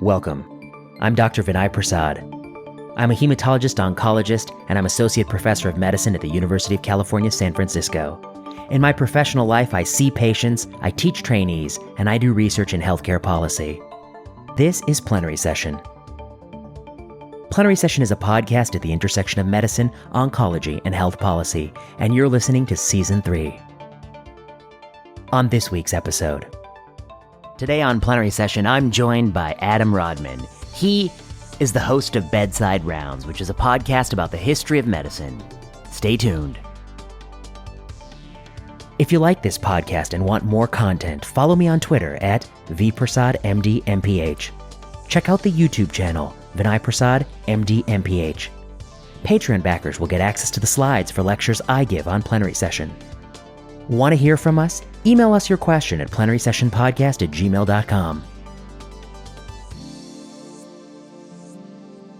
Welcome. I'm Dr. Vinay Prasad. I'm a hematologist-oncologist, and I'm Associate Professor of Medicine at the University of California, San Francisco. In my professional life, I see patients, I teach trainees, and I do research in healthcare policy. This is Plenary Session. Plenary Session is a podcast at the intersection of medicine, oncology, and health policy, and you're listening to Season 3. On this week's episode. Today on Plenary Session, I'm joined by Adam Rodman. He is the host of Bedside Rounds, which is a podcast about the history of medicine. Stay tuned. If you like this podcast and want more content, follow me on Twitter at vprasadmdmph. Check out the YouTube channel, Vinay Prasad, MD, MPH. Patreon backers will get access to the slides for lectures I give on Plenary Session. Want to hear from us? Email us your question at plenarysessionpodcast@gmail.com.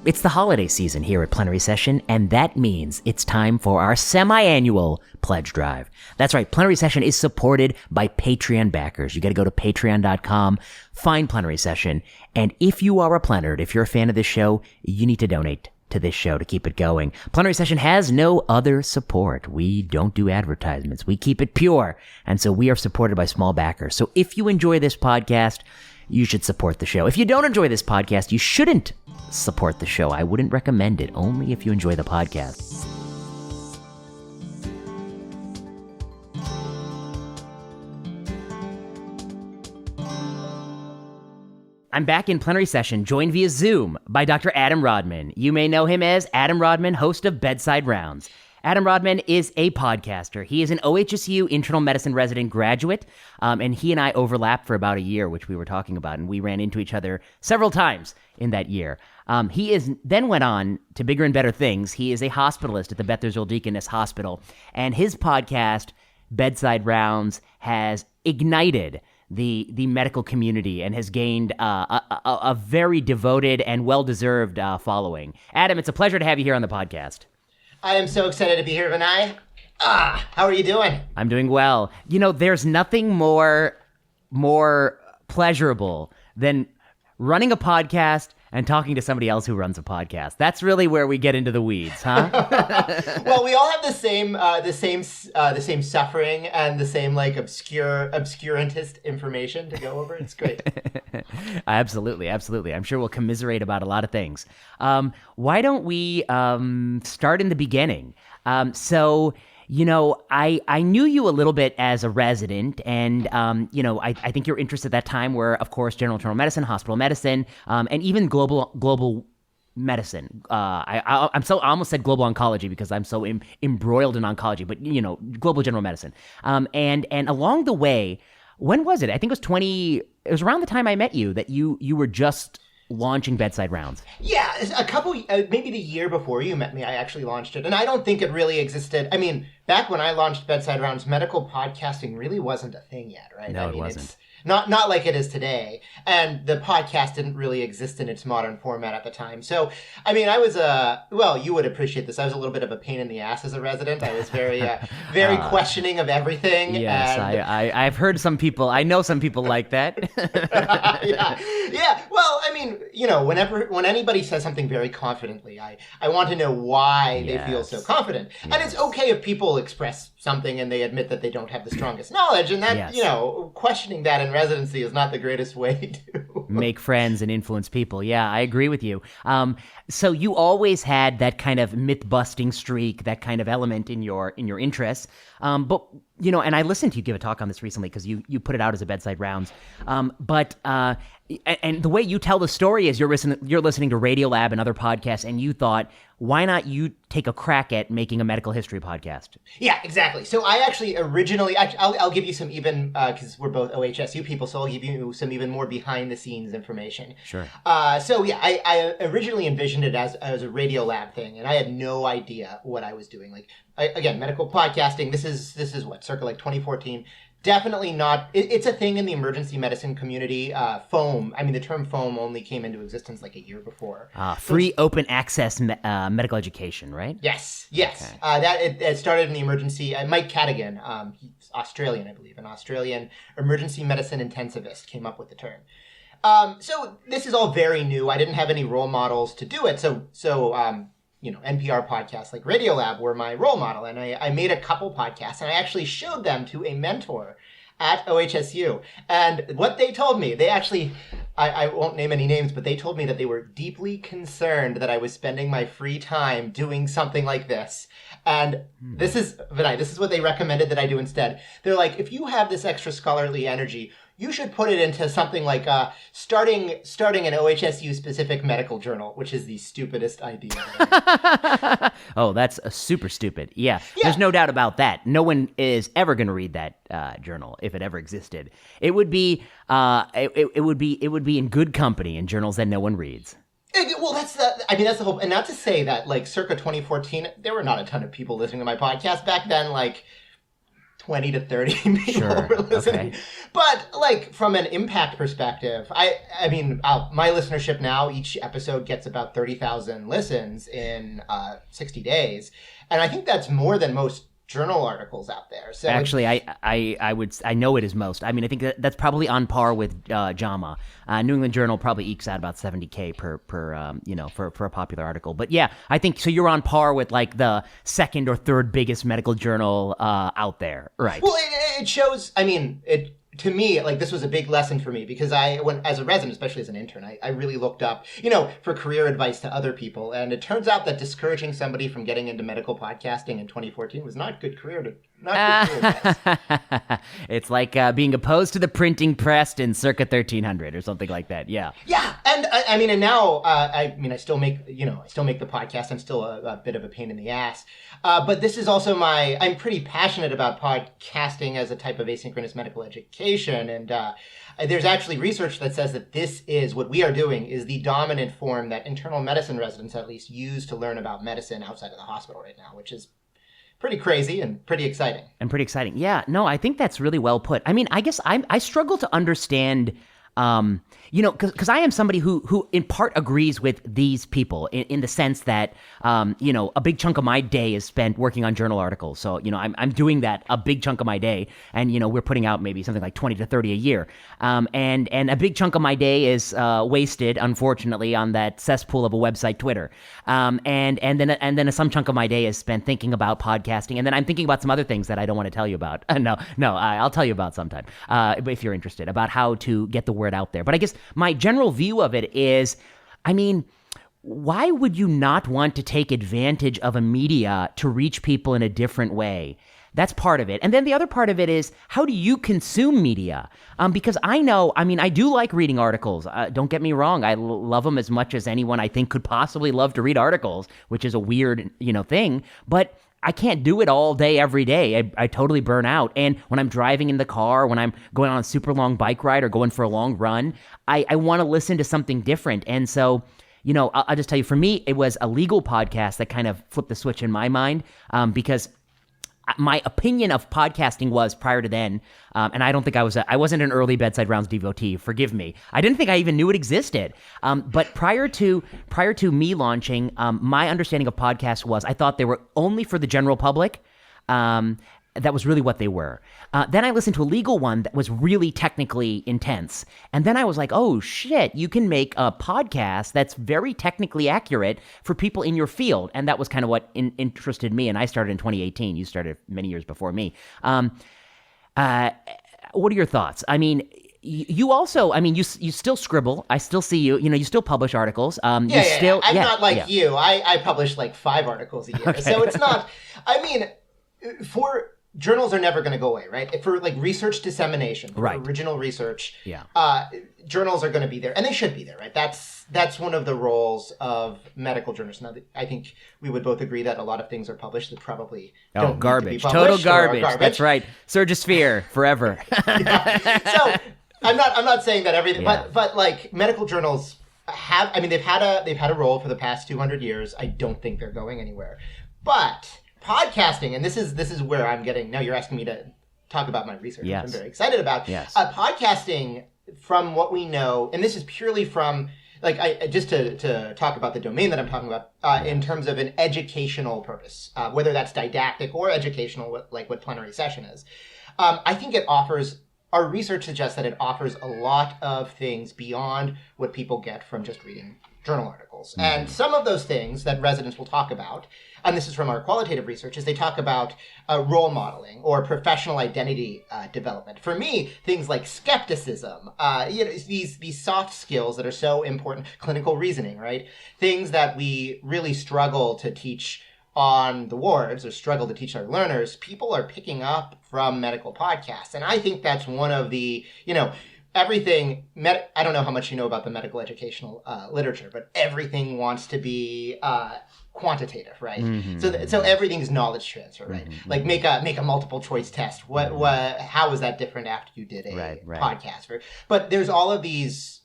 It's the holiday season here at Plenary Session, and that means it's time for our semi-annual pledge drive. That's right, Plenary Session is supported by Patreon backers. You got to go to patreon.com, find Plenary Session, and if you are a plenard, if you're a fan of this show, you need to donate to this show to keep it going. Plenary Session has no other support. We don't do advertisements. We keep it pure, and so we are supported by small backers. So if you enjoy this podcast, you should support the show. If you don't enjoy this podcast, you shouldn't support the show. I wouldn't recommend it, only if you enjoy the podcast. I'm back in Plenary Session, joined via Zoom by Dr. Adam Rodman. You may know him as Adam Rodman, host of Bedside Rounds. Adam Rodman is a podcaster. He is an OHSU internal medicine resident graduate, and he and I overlapped for about a year, which we were talking about, and we ran into each other several times in that year. He then went on to bigger and better things. He is a hospitalist at the Beth Deaconess Hospital, and his podcast, Bedside Rounds, has ignited the medical community and has gained a very devoted and well-deserved following. Adam, it's a pleasure to have you here on the podcast. I am so excited to be here, Vinay. How are you doing? I'm doing well. You know, there's nothing more pleasurable than running a podcast and talking to somebody else who runs a podcast. That's really where we get into the weeds, huh? Well, we all have the same suffering and the same obscurantist information to go over. It's great. Absolutely. I'm sure we'll commiserate about a lot of things. Why don't we start in the beginning? You know, I knew you a little bit as a resident, and, I think your interests at that time were, of course, general internal medicine, hospital medicine, and even global medicine. I almost said global oncology because I'm so embroiled in oncology, but, global general medicine. And along the way, when was it? I think it was around the time I met you that you were just launching Bedside Rounds. Yeah, maybe the year before you met me, I actually launched it. And I don't think it really existed. I mean, back when I launched Bedside Rounds, medical podcasting really wasn't a thing yet, right? No, it wasn't. It's not like it is today. And the podcast didn't really exist in its modern format at the time. So, I mean, I was you would appreciate this. I was a little bit of a pain in the ass as a resident. I was very questioning of Yes, everything. And I've heard some people, I know some people like that. Yeah. Well, I mean, when anybody says something very confidently, I want to know why they feel so confident. Yes. And it's okay if people express something and they admit that they don't have the strongest knowledge, and that, questioning that in residency is not the greatest way to make friends and influence people. Yeah, I agree with you. So you always had that kind of myth-busting streak, that kind of element in your interests. But and I listened to you give a talk on this recently because you put it out as a Bedside Rounds. And the way you tell the story is you're listening to Radiolab and other podcasts, and you thought, why not you take a crack at making a medical history podcast? Yeah, exactly. So I actually originally, I'll give you some even, because we're both OHSU people, so I'll give you some even more behind-the-scenes information. Sure. I originally envisioned it as a Radiolab thing, and I had no idea what I was doing. Again, medical podcasting, this is what, circa 2014. Definitely not. It's a thing in the emergency medicine community. Foam. I mean, the term foam only came into existence a year before. Free open access medical education, right? Yes. Okay. It started in the emergency. Mike Cadigan, he's Australian, I believe, an Australian emergency medicine intensivist, came up with the term. So this is all very new. I didn't have any role models to do it. So NPR podcasts like Radiolab were my role model. And I made a couple podcasts and I actually showed them to a mentor at OHSU. And what they told me, they actually, I won't name any names, but they told me that they were deeply concerned that I was spending my free time doing something like this. And this is what they recommended that I do instead. They're like, if you have this extra scholarly energy, you should put it into something like starting an OHSU specific medical journal, which is the stupidest idea. Oh, that's super stupid. Yeah, there's no doubt about that. No one is ever going to read that journal if it ever existed. It would be it would be in good company in journals that no one reads. Well, that's the whole, and not to say that like circa 2014, there were not a ton of people listening to my podcast back then. Like 20 to 30 people were listening. Okay. But like from an impact perspective, I mean, my listenership now, each episode gets about 30,000 listens in 60 days. And I think that's more than most journal articles out there. So actually, I know it is most. I mean, I think that's probably on par with JAMA. New England Journal probably ekes out about 70K per for a popular article. But yeah, I think so. You're on par with like the second or third biggest medical journal out there, right? Well, it shows. I mean, to me, like this was a big lesson for me because as a resident, especially as an intern, I really looked up, for career advice to other people. And it turns out that discouraging somebody from getting into medical podcasting in 2014 was not good career advice. It's like being opposed to the printing press in circa 1300 or something like that. Yeah. Yeah. And I mean, and now, I still make the podcast. I'm still a bit of a pain in the ass. But this is also I'm pretty passionate about podcasting as a type of asynchronous medical education. And there's actually research that says that this is what we are doing is the dominant form that internal medicine residents at least use to learn about medicine outside of the hospital right now, which is pretty crazy and pretty exciting. Yeah, no, I think that's really well put. I mean, I guess I struggle to understand, because I am somebody who in part agrees with these people in the sense that, a big chunk of my day is spent working on journal articles. So, I'm doing that a big chunk of my day, and, we're putting out maybe something like 20 to 30 a year. And a big chunk of my day is wasted, unfortunately, on that cesspool of a website, Twitter. And then some chunk of my day is spent thinking about podcasting, and then I'm thinking about some other things that I don't want to tell you about. I'll tell you about sometime, if you're interested, about how to get the word out there. But I guess my general view of it is, I mean, why would you not want to take advantage of a media to reach people in a different way? That's part of it. And then the other part of it is, how do you consume media? Because I do like reading articles. Don't get me wrong. I love them as much as anyone I think could possibly love to read articles, which is a weird, thing. But I can't do it all day, every day. I totally burn out. And when I'm driving in the car, when I'm going on a super long bike ride or going for a long run, I want to listen to something different. And so, I'll just tell you, for me, it was a legal podcast that kind of flipped the switch in my mind, because my opinion of podcasting was prior to then, and I don't think I wasn't an early Bedside Rounds devotee. Forgive me. I didn't think I even knew it existed. But prior to me launching, my understanding of podcasts was I thought they were only for the general public. That was really what they were. Then I listened to a legal one that was really technically intense. And then I was like, oh shit, you can make a podcast that's very technically accurate for people in your field. And that was kind of what interested me. And I started in 2018. You started many years before me. What are your thoughts? I mean, you also, you still scribble. I still see you. You still publish articles. I'm not like you. I publish like 5 articles a year. Okay. So it's not, journals are never going to go away, right? For like research dissemination, for original research, journals are going to be there, and they should be there, right? That's one of the roles of medical journals. Now, I think we would both agree that a lot of things are published that probably don't garbage, need to be published, total garbage. That's right, Surgisphere forever. So I'm not saying that everything, but like medical journals they've had a role for the past 200 years. I don't think they're going anywhere, but podcasting, and this is where I'm getting, now you're asking me to talk about my research, which I'm very excited about. Yes. Podcasting, from what we know, and this is purely from, like, just to talk about the domain that I'm talking about, in terms of an educational purpose, whether that's didactic or educational, like what Plenary Session is. I think it offers our research suggests that it offers a lot of things beyond what people get from just reading journal articles. And some of those things that residents will talk about, and this is from our qualitative research, is they talk about role modeling or professional identity development. For me, things like skepticism, these soft skills that are so important, clinical reasoning, right? Things that we really struggle to teach on the wards or struggle to teach our learners, people are picking up from medical podcasts. And I think that's one of the, everything, I don't know how much you know about the medical educational literature, but everything wants to be quantitative, right? So everything's knowledge transfer, right? Like make a multiple choice test. How was that different after you did a podcast? But there's all of these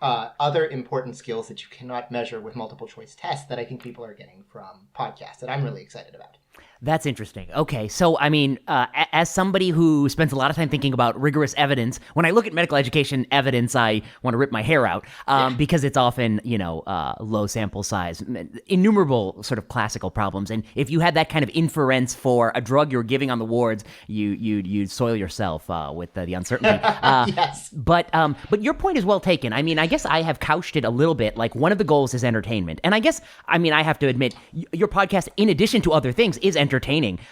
other important skills that you cannot measure with multiple choice tests that I think people are getting from podcasts that I'm really excited about. That's interesting. Okay, so I mean, as somebody who spends a lot of time thinking about rigorous evidence, when I look at medical education evidence, I want to rip my hair out because it's often, low sample size, innumerable sort of classical problems. And if you had that kind of inference for a drug you're giving on the wards, you'd soil yourself with the uncertainty. Yes. But your point is well taken. I mean, I guess I have couched it a little bit like one of the goals is entertainment. And I have to admit, your podcast, in addition to other things, is entertaining.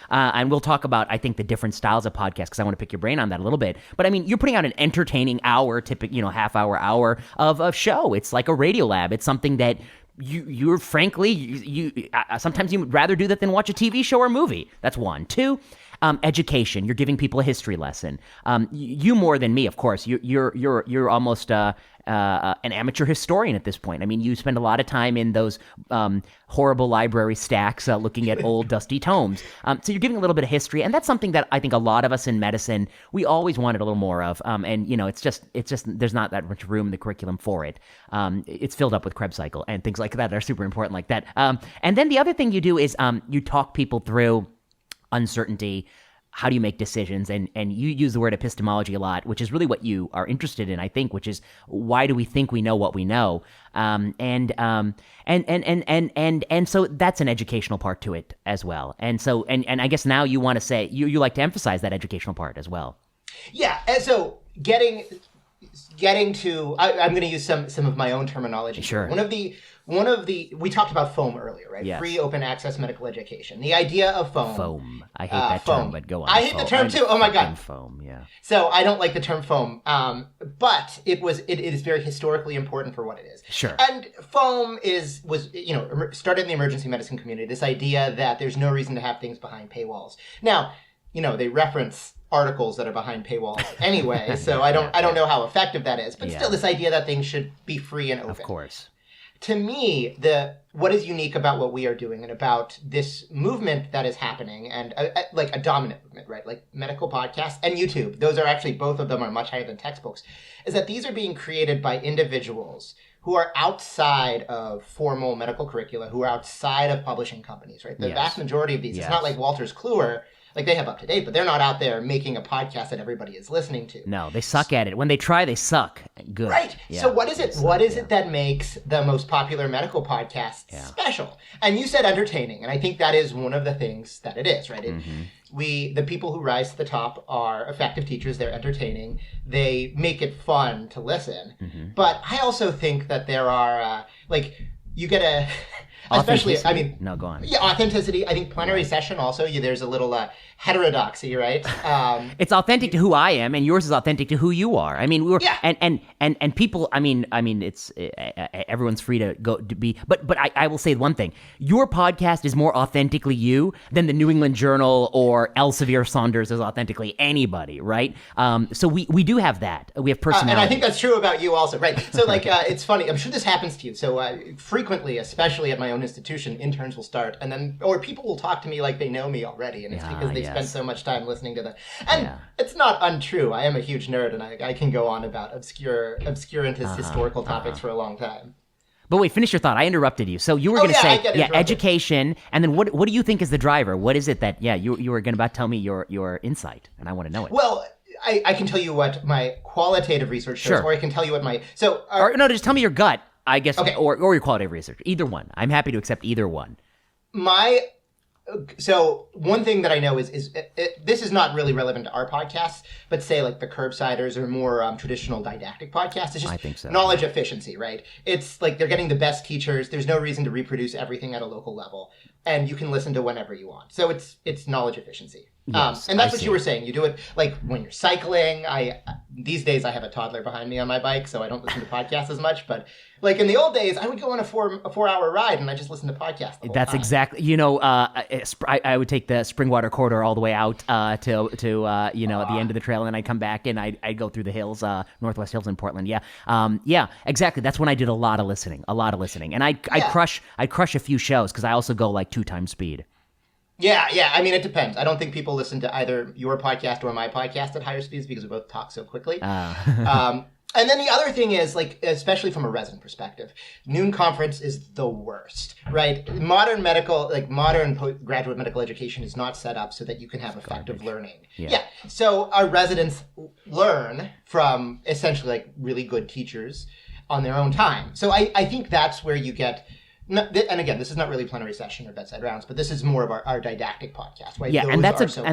And we'll talk about, I think, the different styles of podcasts because I want to pick your brain on that a little bit. But I mean, you're putting out an entertaining hour, half hour of a show. It's like a radio lab. It's something that you're frankly, sometimes you would rather do that than watch a TV show or movie. That's one. Two, education. You're giving people a history lesson. You more than me, of course. You're almost an amateur historian at this point. I mean, you spend a lot of time in those horrible library stacks looking at old dusty tomes. So you're giving a little bit of history, and that's something that I think a lot of us in medicine, we always wanted a little more of. And it's just there's not that much room in the curriculum for it. It's filled up with Krebs cycle and things like that are super important like that. And then the other thing you do is you talk people through uncertainty. How do you make decisions? And you use the word epistemology a lot, which is really what you are interested in, I think, which is why do we think we know what we know? And so that's an educational part to it as well. And so, and I guess now you want to say, you like to emphasize that educational part as well. Yeah. And so getting to, I'm going to use some of my own terminology. Sure. One of the we talked about FOAM earlier, right? Yes. Free open access medical education. The idea of FOAM. FOAM. I hate that term, but go on. I hate the term too. Oh my God. FOAM, yeah. So I don't like the term FOAM, but it is very historically important for what it is. Sure. And FOAM was started in the emergency medicine community. This idea that there's no reason to have things behind paywalls. Now, they reference articles that are behind paywalls anyway, so I don't know how effective that is. But still, this idea that things should be free and open. Of course. To me, what is unique about what we are doing and about this movement that is happening, and like a dominant movement, right? Like medical podcasts and YouTube, those are actually, both of them are much higher than textbooks, is that these are being created by individuals who are outside of formal medical curricula, who are outside of publishing companies, right? The vast majority of these, it's not like Walter's Kluwer. Like, they have Up to Date, but they're not out there making a podcast that everybody is listening to. No, they suck at it. When they try, they suck. Good. Right. Yeah, so what is it? What is it that makes the most popular medical podcasts special? And you said entertaining, and I think that is one of the things that it is, right? The people who rise to the top are effective teachers. They're entertaining. They make it fun to listen. But I also think that there are, you get a... Especially, no, go on. Yeah, authenticity. I think plenary session also, there's a little heterodoxy, right? It's authentic to who I am, and yours is authentic to who you are. I mean, and people. I mean, it's everyone's free to go to be. But I will say one thing: your podcast is more authentically you than the New England Journal or Elsevier Saunders is authentically anybody, right? So we do have that. We have personality, and I think that's true about you also, right? So it's funny. I'm sure this happens to you. So frequently, especially at my own institution, interns will start, and then people will talk to me like they know me already, and it's because they spend so much time listening to them. And it's not untrue. I am a huge nerd, and I can go on about obscurantist historical topics for a long time. But wait, finish your thought. I interrupted you. So you were going to say, education, and then what do you think is the driver? What is it that, you were going to tell me your insight, and I want to know it. Well, I can tell you what my qualitative research shows, or I can tell you what my... just tell me your gut. I guess, or your qualitative research. Either one. I'm happy to accept either one. My So one thing that I know is this is not really relevant to our podcasts, but say like the Curbsiders or more traditional didactic podcasts. It's just I think so. knowledge efficiency, right? It's like they're getting the best teachers. There's no reason to reproduce everything at a local level, and you can listen to whenever you want. So it's knowledge efficiency. Yes, and that's I what see. you were saying. You do it like when you're cycling. These days I have a toddler behind me on my bike, so I don't listen to podcasts as much. But like in the old days, I would go on a 4-hour ride and I just listen to podcasts the whole That's time. exactly, I would take the Springwater corridor all the way out to at the end of the trail, and I'd come back and I'd go through the hills, Northwest Hills in Portland. Yeah, exactly. That's when I did a lot of listening, and I'd crush a few shows because I also go like 2 times speed. Yeah. I mean, it depends. I don't think people listen to either your podcast or my podcast at higher speeds because we both talk so quickly. And then the other thing is, like, especially from a resident perspective, noon conference is the worst, right? Modern graduate medical education is not set up so that you can have effective learning. Yeah. So our residents learn from essentially like really good teachers on their own time. So I think that's where you get. And again, this is not really Plenary Session or Bedside Rounds, but this is more of our didactic podcast, right? Yeah, Those and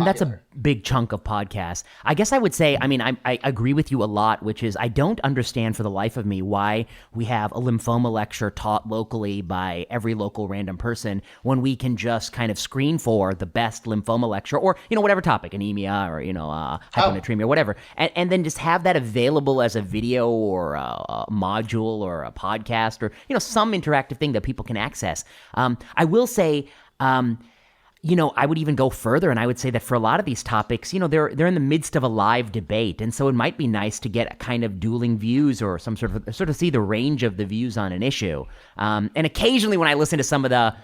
that's are a big chunk of podcasts. I guess I would say, I mean, I agree with you a lot, which is I don't understand for the life of me why we have a lymphoma lecture taught locally by every local random person when we can just kind of screen for the best lymphoma lecture or, whatever topic, anemia or, hyponatremia or whatever, and then just have that available as a video or a module or a podcast or, some interactive thing that people can access. I will say, I would even go further, and I would say that for a lot of these topics, they're in the midst of a live debate, and so it might be nice to get a kind of dueling views or some sort of see the range of the views on an issue. And occasionally, when I listen to some of the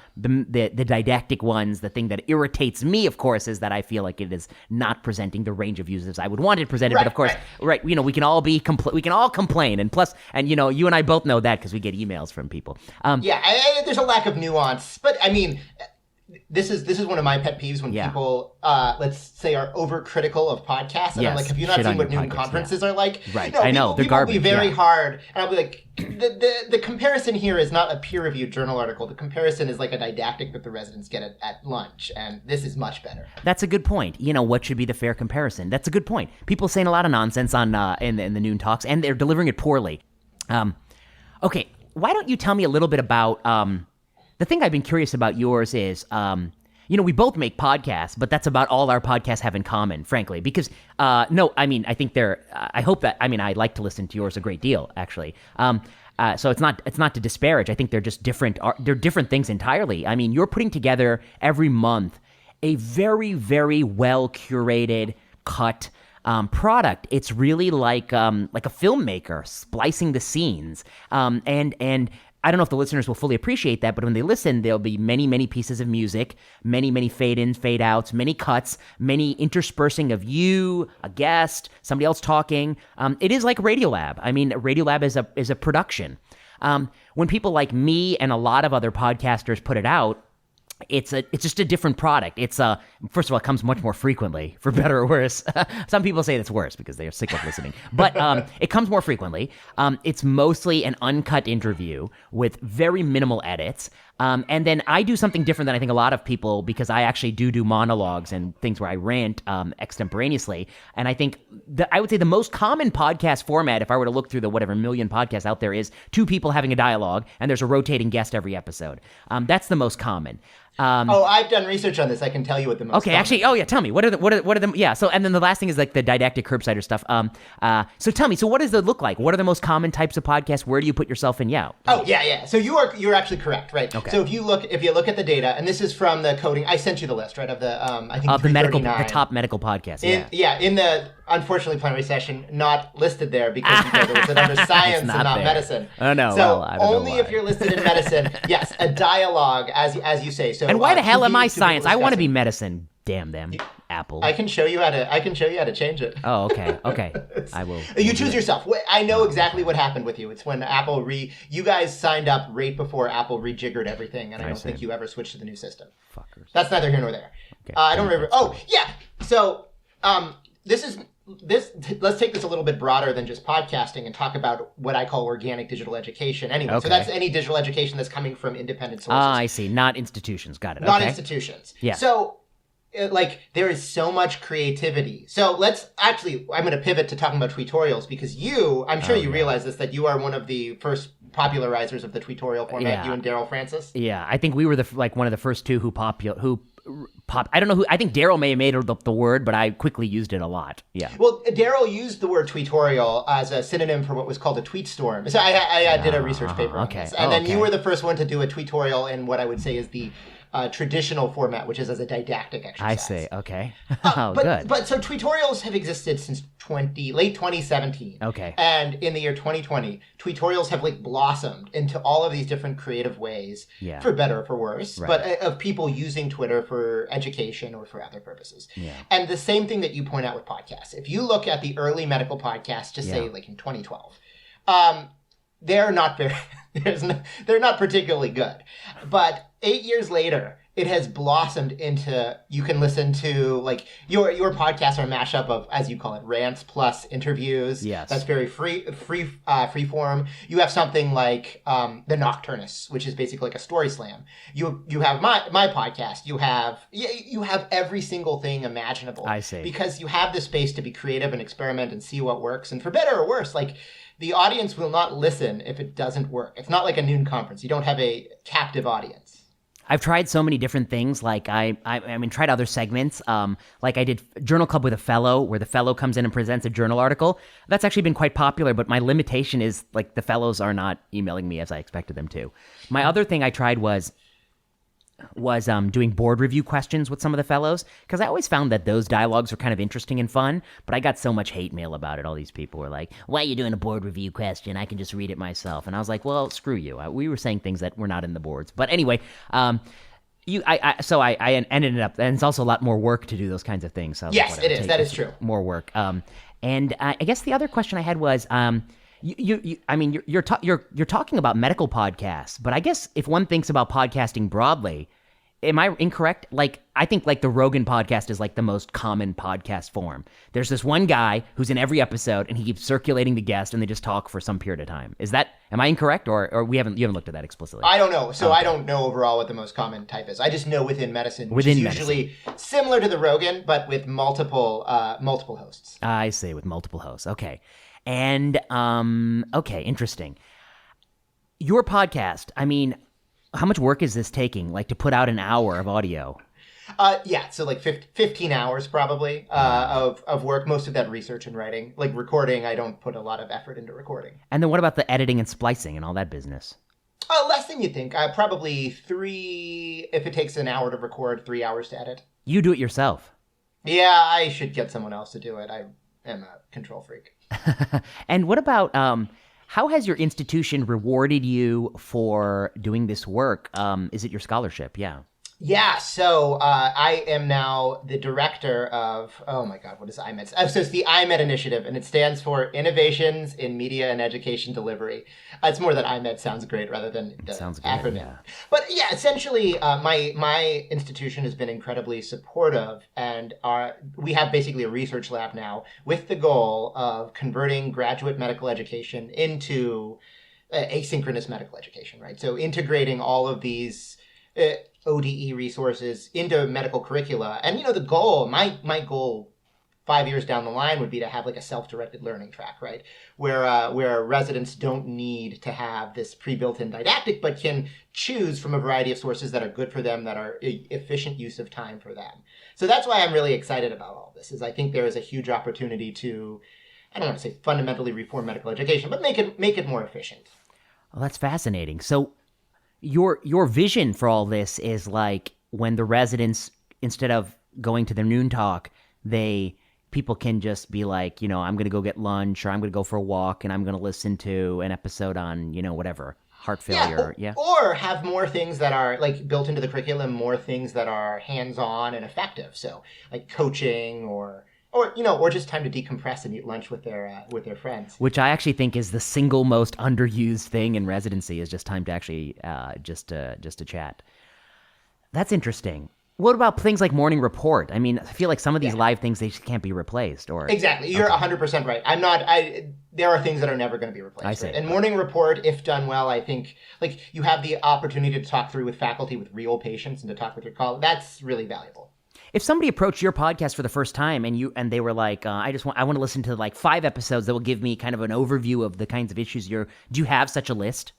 didactic ones, the thing that irritates me, of course, is that I feel like it is not presenting the range of views as I would want it presented. But of course, right, we can all we can all complain, and plus, and you and I both know that because we get emails from people. There's a lack of nuance, but I mean. This is one of my pet peeves when people, let's say, are overcritical of podcasts. And I'm like, have you not seen what noon conferences are like? Right, no, I know. They're garbage. Will be very hard. And I'll be like, the comparison here is not a peer-reviewed journal article. The comparison is like a didactic that the residents get at lunch. And this is much better. That's a good point. What should be the fair comparison? That's a good point. People saying a lot of nonsense on in the noon talks, and they're delivering it poorly. Okay, why don't you tell me a little bit about... The thing I've been curious about yours is, we both make podcasts, but that's about all our podcasts have in common, frankly. Because, I think I hope that, I like to listen to yours a great deal, actually. So it's not to disparage. I think they're just different. They're different things entirely. I mean, you're putting together every month a very, very well curated, cut product. It's really like a filmmaker splicing the scenes, and I don't know if the listeners will fully appreciate that, but when they listen, there'll be many, many pieces of music, many, many fade-ins, fade-outs, many cuts, many interspersing of you, a guest, somebody else talking. It is like Radiolab. I mean, Radiolab is a production. When people like me and a lot of other podcasters put it out, it's just a different product. It's first of all, it comes much more frequently, for better or worse. Some people say it's worse because they are sick of listening, but it comes more frequently. It's mostly an uncut interview with very minimal edits. And then I do something different than I think a lot of people, because I actually do monologues and things where I rant extemporaneously. And I think I would say the most common podcast format, if I were to look through the whatever million podcasts out there, is 2 people having a dialogue and there's a rotating guest every episode. That's the most common. I've done research on this. I can tell you what the most. Okay, actually, tell me what are the yeah. So and then the last thing is like the didactic curbsider stuff. So tell me, so what does it look like? What are the most common types of podcasts? Where do you put yourself in? Yeah. Oh yeah. So you're actually correct, right? Okay. So if you look at the data, and this is from the coding, I sent you the list, right, of the I think the top medical podcasts. In the unfortunately Plenary Session, not listed there because it was under science and not medicine. Oh no. So I don't only know if you're listed in medicine, yes, a dialogue as you say. So and why the hell am I science? I want to be medicine. Damn them, Apple. I can show you how to change it. Oh, okay. I will. You choose yourself. I know exactly what happened with you. It's when Apple you guys signed up right before Apple rejiggered everything, and I don't think you ever switched to the new system. Fuckers. That's neither here nor there. Okay. I don't remember. Oh, yeah. So, this is let's take this a little bit broader than just podcasting and talk about what I call organic digital education. Anyway, Okay. so that's any digital education that's coming from independent sources. Ah, I see. Not institutions. Got it. Not okay. institutions. Yeah. So, there is so much creativity. So I'm going to pivot to talking about tweetorials because I'm sure you realize this, that you are one of the first popularizers of the tweetorial format, you and Daryl Francis. Yeah, I think we were one of the first two who I don't know who. I think Daryl may have made the word, but I quickly used it a lot. Yeah. Well, Daryl used the word tweetorial as a synonym for what was called a tweet storm. So I did a research paper on this, and then you were the first one to do a tweetorial in what I would say is the traditional format, which is as a didactic exercise. I see. Okay. Good. But so tweetorials have existed since late 2017. Okay. And in the year 2020, twetorials have blossomed into all of these different creative ways, for better or for worse, but of people using Twitter for education or for other purposes. Yeah. And the same thing that you point out with podcasts. If you look at the early medical podcasts, just say in 2012, they're not they're not particularly good. But 8 years later, it has blossomed into, you can listen to your podcasts are a mashup of, as you call it, rants plus interviews. Yes. That's very free form. You have something like the Nocturnus, which is basically like a story slam. You have my podcast. You have every single thing imaginable. I see. Because you have the space to be creative and experiment and see what works. And for better or worse, the audience will not listen if it doesn't work. It's not like a noon conference. You don't have a captive audience. I've tried so many different things. I tried other segments. Like I did Journal Club with a fellow, where the fellow comes in and presents a journal article. That's actually been quite popular, but my limitation is the fellows are not emailing me as I expected them to. My other thing I tried was doing board review questions with some of the fellows, because I always found that those dialogues were kind of interesting and fun, but I got so much hate mail about it. All these people were like, why are you doing a board review question? I can just read it myself. And I was like, well, screw you. We were saying things that were not in the boards. But anyway, I ended up, and it's also a lot more work to do those kinds of things. So yes, it is. That is true. More work. And I guess the other question I had was, you're talking about medical podcasts, but I guess if one thinks about podcasting broadly, am I incorrect? I think the Rogan podcast is the most common podcast form. There's this one guy who's in every episode, and he keeps circulating the guest, and they just talk for some period of time. Am I incorrect, or you haven't looked at that explicitly? I don't know. So I don't know overall what the most common type is. I just know within medicine, which is usually similar to the Rogan, but with multiple hosts. I see, with multiple hosts. Okay. And, okay, interesting. Your podcast, how much work is this taking, to put out an hour of audio? So 15 hours probably of work, most of that research and writing. Recording, I don't put a lot of effort into recording. And then what about the editing and splicing and all that business? Less than you think. Probably 3, if it takes an hour to record, 3 hours to edit. You do it yourself? Yeah, I should get someone else to do it. I am a control freak. And what about, how has your institution rewarded you for doing this work? Is it your scholarship? Yeah. Yeah, so I am now the director of, oh my God, what is IMED? So it's the IMED initiative, and it stands for Innovations in Media and Education Delivery. It's more that IMED sounds great rather than the acronym. Yeah. But yeah, essentially, my institution has been incredibly supportive, and we have basically a research lab now with the goal of converting graduate medical education into asynchronous medical education, right? So integrating all of these ODE resources into medical curricula. And, the goal, my goal 5 years down the line would be to have a self-directed learning track, right? Where residents don't need to have this pre-built-in didactic, but can choose from a variety of sources that are good for them, that are efficient use of time for them. So that's why I'm really excited about all this, is I think there is a huge opportunity to, I don't want to say fundamentally reform medical education, but make it more efficient. Well, that's fascinating. So your vision for all this is when the residents, instead of going to their noon talk, people can just be I'm going to go get lunch, or I'm going to go for a walk, and I'm going to listen to an episode on, whatever, heart failure. Yeah. Or have more things that are built into the curriculum, more things that are hands-on and effective. So coaching or just time to decompress and eat lunch with their friends. Which I actually think is the single most underused thing in residency, is just time to actually just to chat. That's interesting. What about things like Morning Report? I mean, I feel like some of these live things, they just can't be replaced. Or Exactly. You're 100% right. There are things that are never going to be replaced. I see. Right? And Morning Report, if done well, I think like you have the opportunity to talk through with faculty with real patients and to talk with your colleagues. That's really valuable. If somebody approached your podcast for the first time and they were like, I want to listen to like 5 episodes that will give me kind of an overview of the kinds of issues do you have such a list?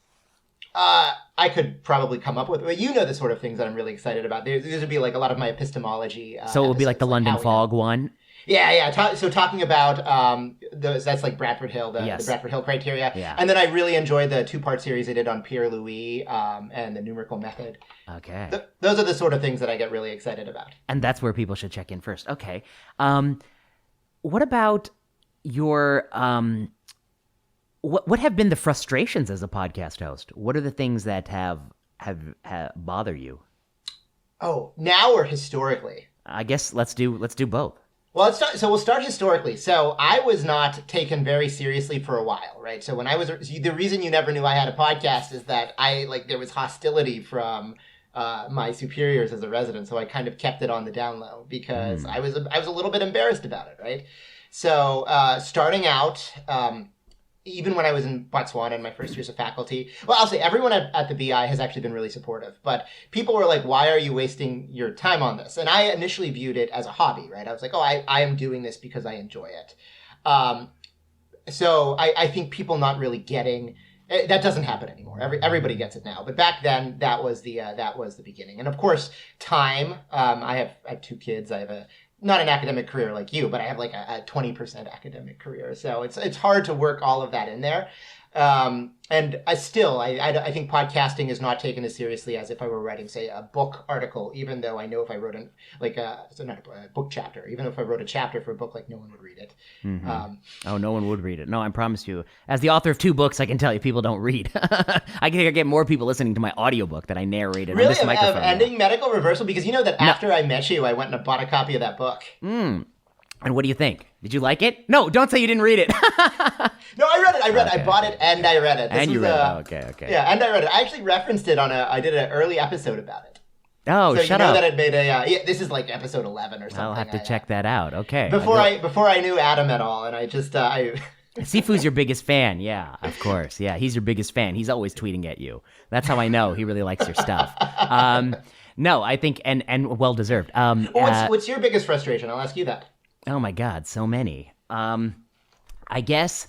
I could probably come up with, but you know the sort of things that I'm really excited about. These would be like a lot of my epistemology. So it would be like the London Fog one? Yeah. So talking about that's like Bradford Hill, the Bradford Hill criteria. Yeah. And then I really enjoyed the 2-part series I did on Pierre-Louis and the numerical method. Okay. Those are the sort of things that I get really excited about. And that's where people should check in first. Okay. What about your... What have been the frustrations as a podcast host? What are the things that have bother you? Oh, now or historically? I guess let's do both. Well, we'll start historically. So I was not taken very seriously for a while, right? So when the reason you never knew I had a podcast is that there was hostility from my superiors as a resident, so I kind of kept it on the down low because I was a little bit embarrassed about it, right? So starting out. Even when I was in Botswana in my first years of faculty, well, I'll say everyone at the BI has actually been really supportive, but people were like, why are you wasting your time on this? And I initially viewed it as a hobby, right? I was like, oh, I am doing this because I enjoy it. So I think people not really getting, that doesn't happen anymore. Everybody gets it now. But back then, that was the beginning. And of course, time, I have 2 kids. I have not an academic career like you, but I have like a 20% academic career. So it's hard to work all of that in there. And I think podcasting is not taken as seriously as if I were writing, say, a book article, even though I know if I wrote a book chapter, even if I wrote a chapter for a book, like no one would read it. Mm-hmm. No one would read it. No, I promise you. As the author of 2 books, I can tell you people don't read. I think I get more people listening to my audiobook that I narrated on this microphone. Really? Ending Medical Reversal? Because you know that after I met you, I went and bought a copy of that book. And what do you think? Did you like it? No, don't say you didn't read it. No, I read it. Okay. I bought it and I read it. Read it. Okay. Yeah, and I read it. I actually referenced it I did an early episode about it. Oh, so shut up. So you know that it made this is like episode 11 or something. I'll have to check that out. Okay. Before I knew Adam at all, and I just, Sifu's your biggest fan. Yeah, of course. Yeah, he's your biggest fan. He's always tweeting at you. That's how I know he really likes your stuff. No, I think, and well-deserved. What's your biggest frustration? I'll ask you that. Oh my God, so many. I guess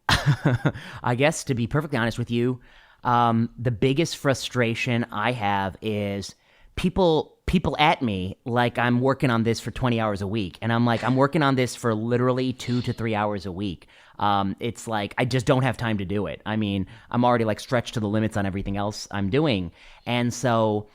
to be perfectly honest with you, the biggest frustration I have is people at me like I'm working on this for 20 hours a week, and I'm like, I'm working on this for literally 2 to 3 hours a week. It's like I just don't have time to do it. I mean, I'm already like stretched to the limits on everything else I'm doing, and so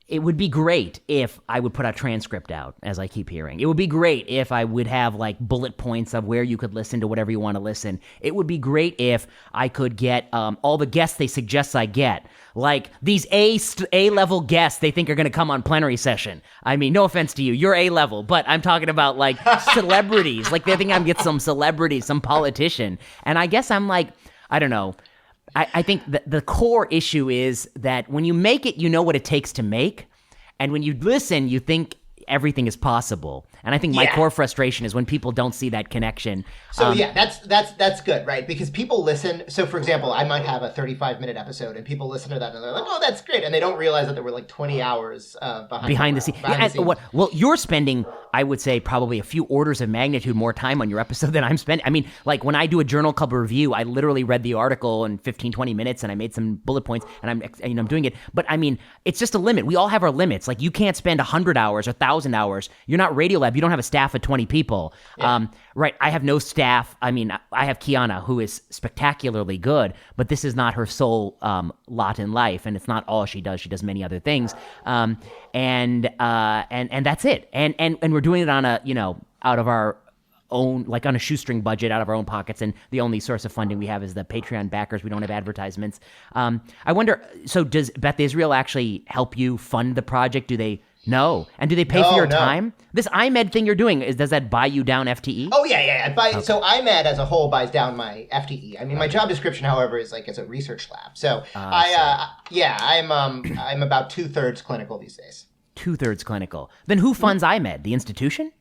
it would be great if I would put a transcript out, as I keep hearing. It would be great if I would have like bullet points of where you could listen to whatever you want to listen. It would be great if I could get all the guests they suggest I get. Like these A-level guests they think are going to come on plenary session. I mean, no offense to you, you're A-level, but I'm talking about like celebrities. Like they think I'm get some celebrity, some politician. And I guess I'm like, I don't know. I think that the core issue is that when you make it, you know what it takes to make. And when you listen, you think everything is possible. And I think my core frustration is when people don't see that connection. So that's good, right? Because people listen. So for example, I might have a 35-minute episode and people listen to that and they're like, oh, that's great. And they don't realize that there were like 20 hours behind the scenes. Well, you're spending, I would say, probably a few orders of magnitude more time on your episode than I'm spending. I mean, like when I do a journal club review, I literally read the article in 15, 20 minutes and I made some bullet points and I'm doing it. But I mean, it's just a limit. We all have our limits. Like you can't spend 100 hours or 1,000 hours. You're not Radiolab. You don't have a staff of 20 people. Yeah. Right. I have no staff. I mean, I have Kiana, who is spectacularly good, but this is not her sole lot in life, and it's not all she does. She does many other things, and that's it. And we're doing it on out of our own, like on a shoestring budget, out of our own pockets, and the only source of funding we have is the Patreon backers. We don't have advertisements. I wonder. So does Beth Israel actually help you fund the project? Do they No. And do they pay for your time? This iMed thing you're doing, does that buy you down FTE? Oh, yeah. So iMed as a whole buys down my FTE. I mean, my job description, however, is like as a research lab. So I'm about 2/3 clinical these days. 2/3 clinical. Then who funds iMed? The institution?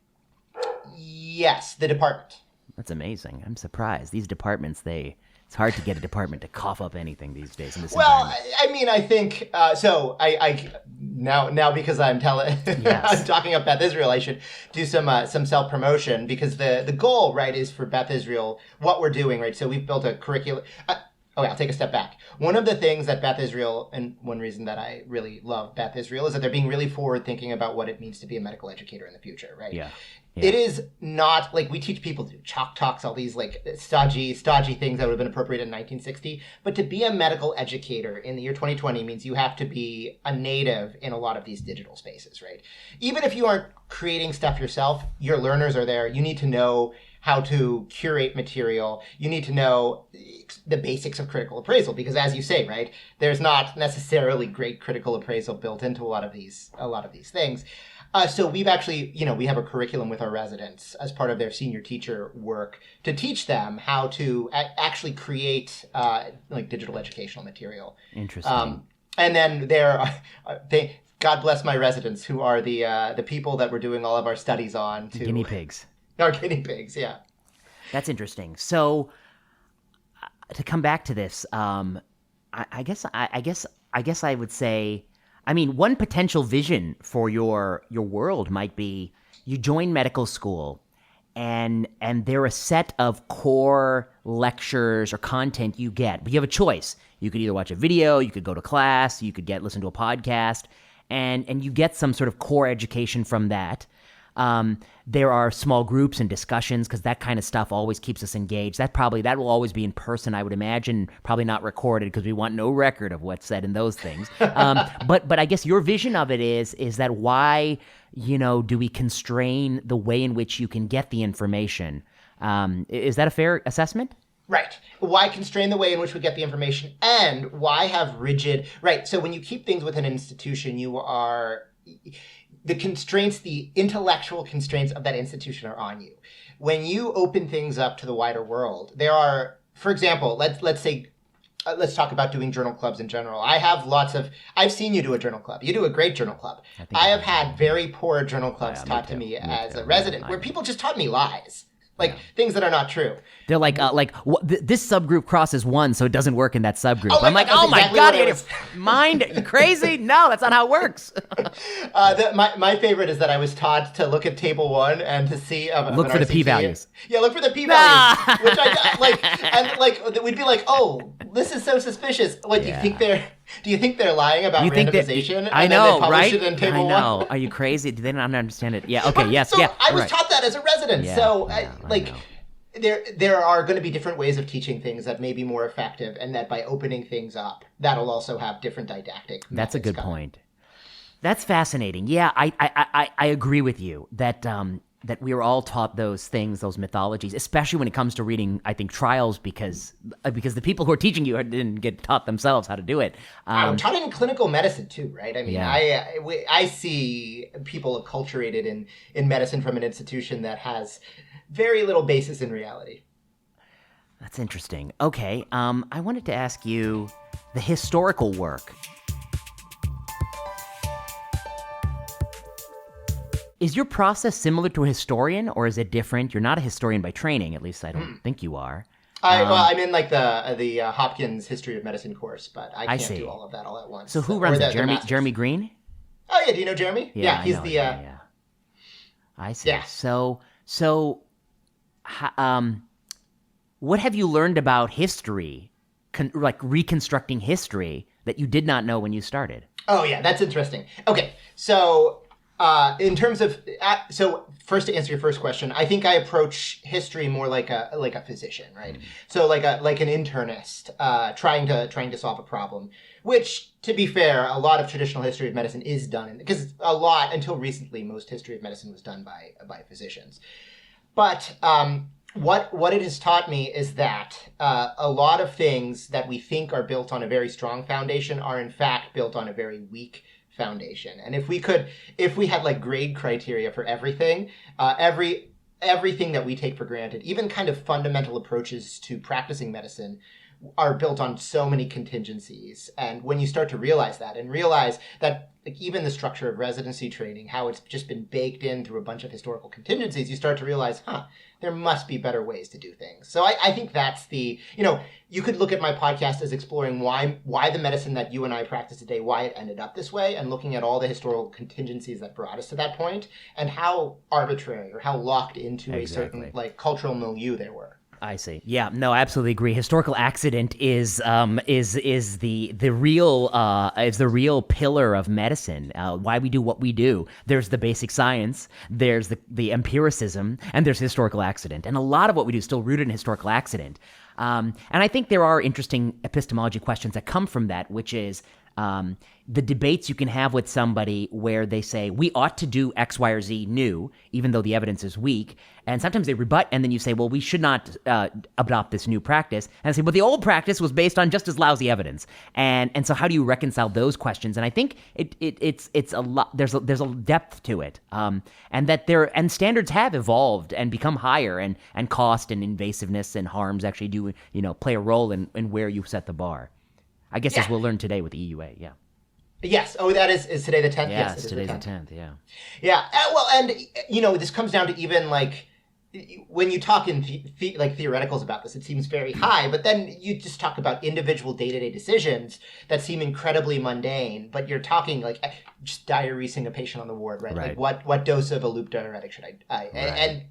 Yes, the department. That's amazing. I'm surprised. These departments, it's hard to get a department to cough up anything these days in this environment. I mean, I think so. I now because I'm I'm talking up Beth Israel, I should do some self promotion, because the goal, right, is for Beth Israel what we're doing, right. So we've built a curriculum. I'll take a step back. One of the things that Beth Israel, and one reason that I really love Beth Israel, is that they're being really forward thinking about what it means to be a medical educator in the future, right? Yeah. It is not like we teach people to do chalk talks, all these like stodgy things that would have been appropriate in 1960. But to be a medical educator in the year 2020 means you have to be a native in a lot of these digital spaces, right? Even if you aren't creating stuff yourself, your learners are there. You need to know how to curate material. You need to know the basics of critical appraisal, because as you say, right, there's not necessarily great critical appraisal built into a lot of these things. So we've actually, we have a curriculum with our residents as part of their senior teacher work to teach them how to actually create like digital educational material. Interesting. And then God bless my residents, who are the people that we're doing all of our studies on. Guinea pigs. Our guinea pigs, yeah. That's interesting. So to come back to this, I guess I would say, I mean, one potential vision for your world might be you join medical school and there are a set of core lectures or content you get, but you have a choice. You could either watch a video, you could go to class, you could listen to a podcast, and you get some sort of core education from that. There are small groups and discussions, because that kind of stuff always keeps us engaged. That will always be in person, I would imagine, probably not recorded, because we want no record of what's said in those things. But I guess your vision of it is that why, do we constrain the way in which you can get the information? Is that a fair assessment? Right. Why constrain the way in which we get the information, and why have rigid, right. So when you keep things with an institution, the constraints, the intellectual constraints of that institution are on you. When you open things up to the wider world, there are, for example, let's say, let's talk about doing journal clubs in general. I've seen you do a journal club. You do a great journal club. I have had very poor journal clubs taught to me as a resident, where people just taught me lies. Like things that are not true. They're like this subgroup crosses one, so it doesn't work in that subgroup. Oh, I'm like, oh my God, you mind? Are you crazy? No, that's not how it works. My favorite is that I was taught to look at table 1 and to see look for the p-values. Yeah, look for the p-values, which we'd be like, oh, this is so suspicious. What, do you think they're lying about randomization? I know, right? It in table I know. 1? Are you crazy? Do they not understand it? Yeah. Okay. Yes. So yeah. I was taught that as a resident. Yeah, so I know. there are going to be different ways of teaching things that may be more effective, and that by opening things up, that'll also have different didactic. That's a good point. That's fascinating. Yeah, I agree with you that we were all taught those things, those mythologies, especially when it comes to reading, I think, trials, because the people who are teaching you didn't get taught themselves how to do it. I'm taught in clinical medicine too, right? I mean, I see people acculturated in medicine from an institution that has very little basis in reality. That's interesting. Okay, I wanted to ask you the historical work. Is your process similar to a historian, or is it different? You're not a historian by training, at least I don't think you are. I'm in like the Hopkins History of Medicine course, but I can't do all of that all at once. So who runs it? Jeremy Green? Oh yeah, do you know Jeremy? Yeah, he's the. Yeah. I see. Yeah. So, what have you learned about history, like reconstructing history, that you did not know when you started? Oh yeah, that's interesting. Okay, so. In terms of so first, to answer your first question, I think I approach history more like a physician, right? So like an internist trying to solve a problem, which, to be fair, a lot of traditional history of medicine is done because until recently, most history of medicine was done by physicians. But what it has taught me is that a lot of things that we think are built on a very strong foundation are in fact built on a very weak foundation. And if we had like grade criteria for everything, everything that we take for granted, even kind of fundamental approaches to practicing medicine, are built on so many contingencies. And when you start to realize that, and realize that like even the structure of residency training, how it's just been baked in through a bunch of historical contingencies, you start to realize, there must be better ways to do things. So I think that's you could look at my podcast as exploring why the medicine that you and I practice today, why it ended up this way, and looking at all the historical contingencies that brought us to that point, and how arbitrary or how locked into a certain like cultural milieu they were. I see. Yeah, no, I absolutely agree. Historical accident is the real pillar of medicine. Why we do what we do. There's the basic science, there's the empiricism, and there's historical accident. And a lot of what we do is still rooted in historical accident. And I think there are interesting epistemology questions that come from that, which is the debates you can have with somebody where they say, we ought to do X, Y, or Z new, even though the evidence is weak. And sometimes they rebut, and then you say, well, we should not adopt this new practice. And I say, well, the old practice was based on just as lousy evidence. And so how do you reconcile those questions? And I think it's a lot, there's a depth to it. And that standards have evolved and become higher, and cost and invasiveness and harms actually do, play a role in where you set the bar. I guess as we'll learn today with the EUA, yeah. Yes. Oh, that is today the 10th? Yes, today's the 10th, yeah. Yeah. Well, and, this comes down to even, like, when you talk in theoreticals about this, it seems very high, but then you just talk about individual day-to-day decisions that seem incredibly mundane, but you're talking, like, just diuresing a patient on the ward, right? Like, what dose of a loop diuretic should I and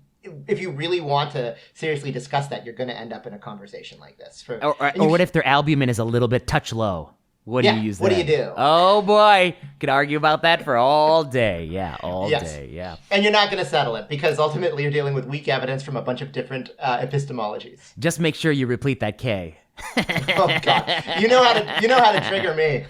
if you really want to seriously discuss that, you're going to end up in a conversation like this. Or what if their albumin is a little bit touch low? What do you use then? What do you do? Oh, boy. Could argue about that for all day. Yeah, all day, yeah. And you're not going to settle it, because ultimately you're dealing with weak evidence from a bunch of different epistemologies. Just make sure you replete that K. Oh, God. You know how to trigger me.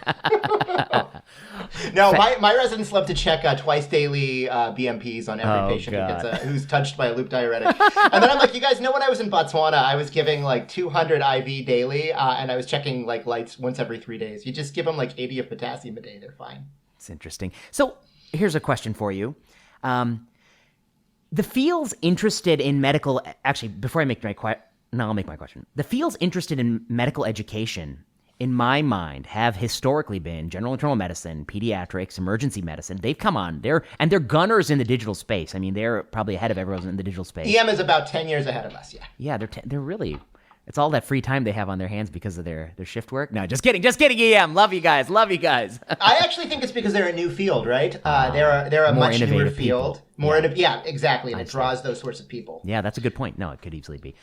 No, my residents love to check twice daily BMPs on every patient who's touched by a loop diuretic. And then I'm like, you guys know when I was in Botswana, I was giving like 200 IV daily, and I was checking like lights once every 3 days. You just give them like 80 of potassium a day. They're fine. It's interesting. So here's a question for you. The field's interested in medical... Actually, before I make my question... No, I'll make my question. The field's interested in medical education, in my mind, have historically been general internal medicine, pediatrics, emergency medicine. They've come on. They're gunners in the digital space. I mean, they're probably ahead of everyone in the digital space. EM is about 10 years ahead of us, yeah. Yeah, they're really... It's all that free time they have on their hands because of their shift work. No, just kidding, EM. Love you guys. I actually think it's because they're a new field, right? They're a much newer field. Exactly, and it draws those sorts of people. Yeah, that's a good point. No, it could easily be.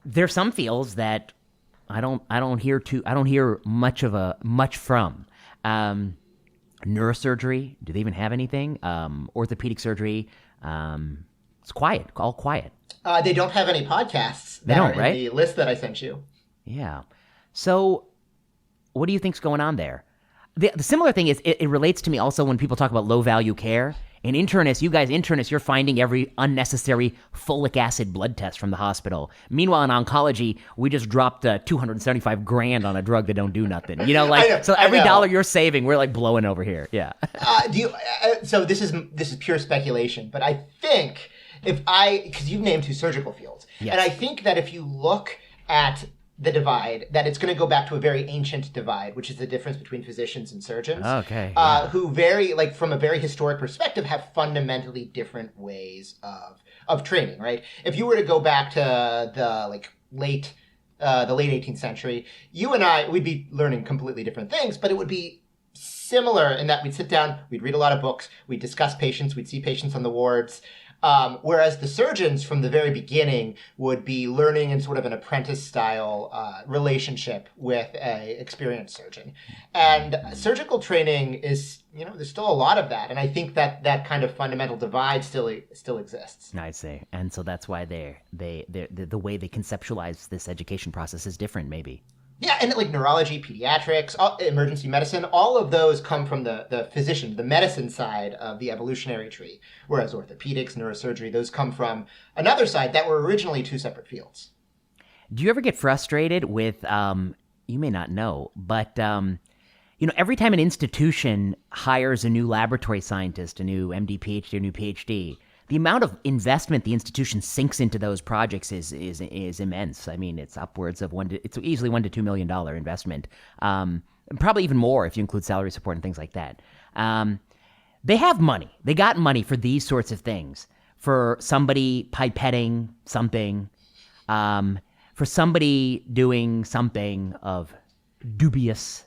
There's some fields that I don't hear much from. Neurosurgery, do they even have anything? Orthopedic surgery, it's quiet, all quiet. They don't have any podcasts. They don't, right? The list that I sent you. Yeah. So, what do you think's going on there? The similar thing is it relates to me also when people talk about low value care. In internists, you're finding every unnecessary folic acid blood test from the hospital. Meanwhile, in oncology, we just dropped $275,000 on a drug that don't do nothing. So every dollar you're saving, we're like blowing over here. Yeah. So this is pure speculation, but I think because you've named two surgical fields, yes. And I think that if you look at the divide, that it's going to go back to a very ancient divide, which is the difference between physicians and surgeons. Okay. Who from a very historic perspective, have fundamentally different ways of training, right? If you were to go back to the late 18th century, you and I, we'd be learning completely different things, but it would be similar in that we'd sit down, we'd read a lot of books, we'd discuss patients, we'd see patients on the wards. Whereas the surgeons from the very beginning would be learning in sort of an apprentice-style relationship with a experienced surgeon. And surgical training is, there's still a lot of that. And I think that kind of fundamental divide still exists. I see. And so that's why the way they conceptualize this education process is different, maybe. Yeah, and like neurology, pediatrics, emergency medicine, all of those come from the physician, the medicine side of the evolutionary tree, whereas orthopedics, neurosurgery, those come from another side that were originally two separate fields. Do you ever get frustrated with, you may not know, but, every time an institution hires a new laboratory scientist, a new MD, PhD, a new PhD, the amount of investment the institution sinks into those projects is immense. I mean, it's upwards of it's easily $1 to $2 million investment, probably even more if you include salary support and things like that. They have money. They got money for these sorts of things. For somebody pipetting something, for somebody doing something of dubious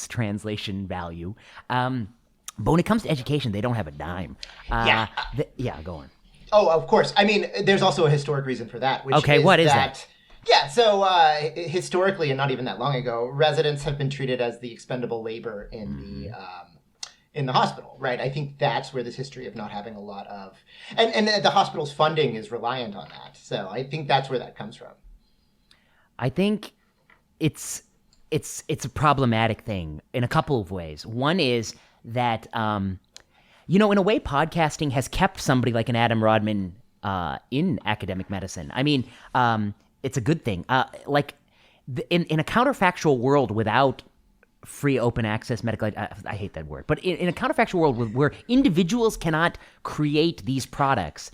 translation value. But when it comes to education, they don't have a dime. Go on. Oh, of course. I mean, there's also a historic reason for that. Which what is that? Yeah, so historically, and not even that long ago, residents have been treated as the expendable labor in the hospital, right? I think that's where this history of not having a lot of... And the hospital's funding is reliant on that. So I think that's where that comes from. I think it's a problematic thing in a couple of ways. One is that, in a way, podcasting has kept somebody like an Adam Rodman in academic medicine. I mean, it's a good thing. In a counterfactual world without free open access medical, I hate that word, but in a counterfactual world where individuals cannot create these products,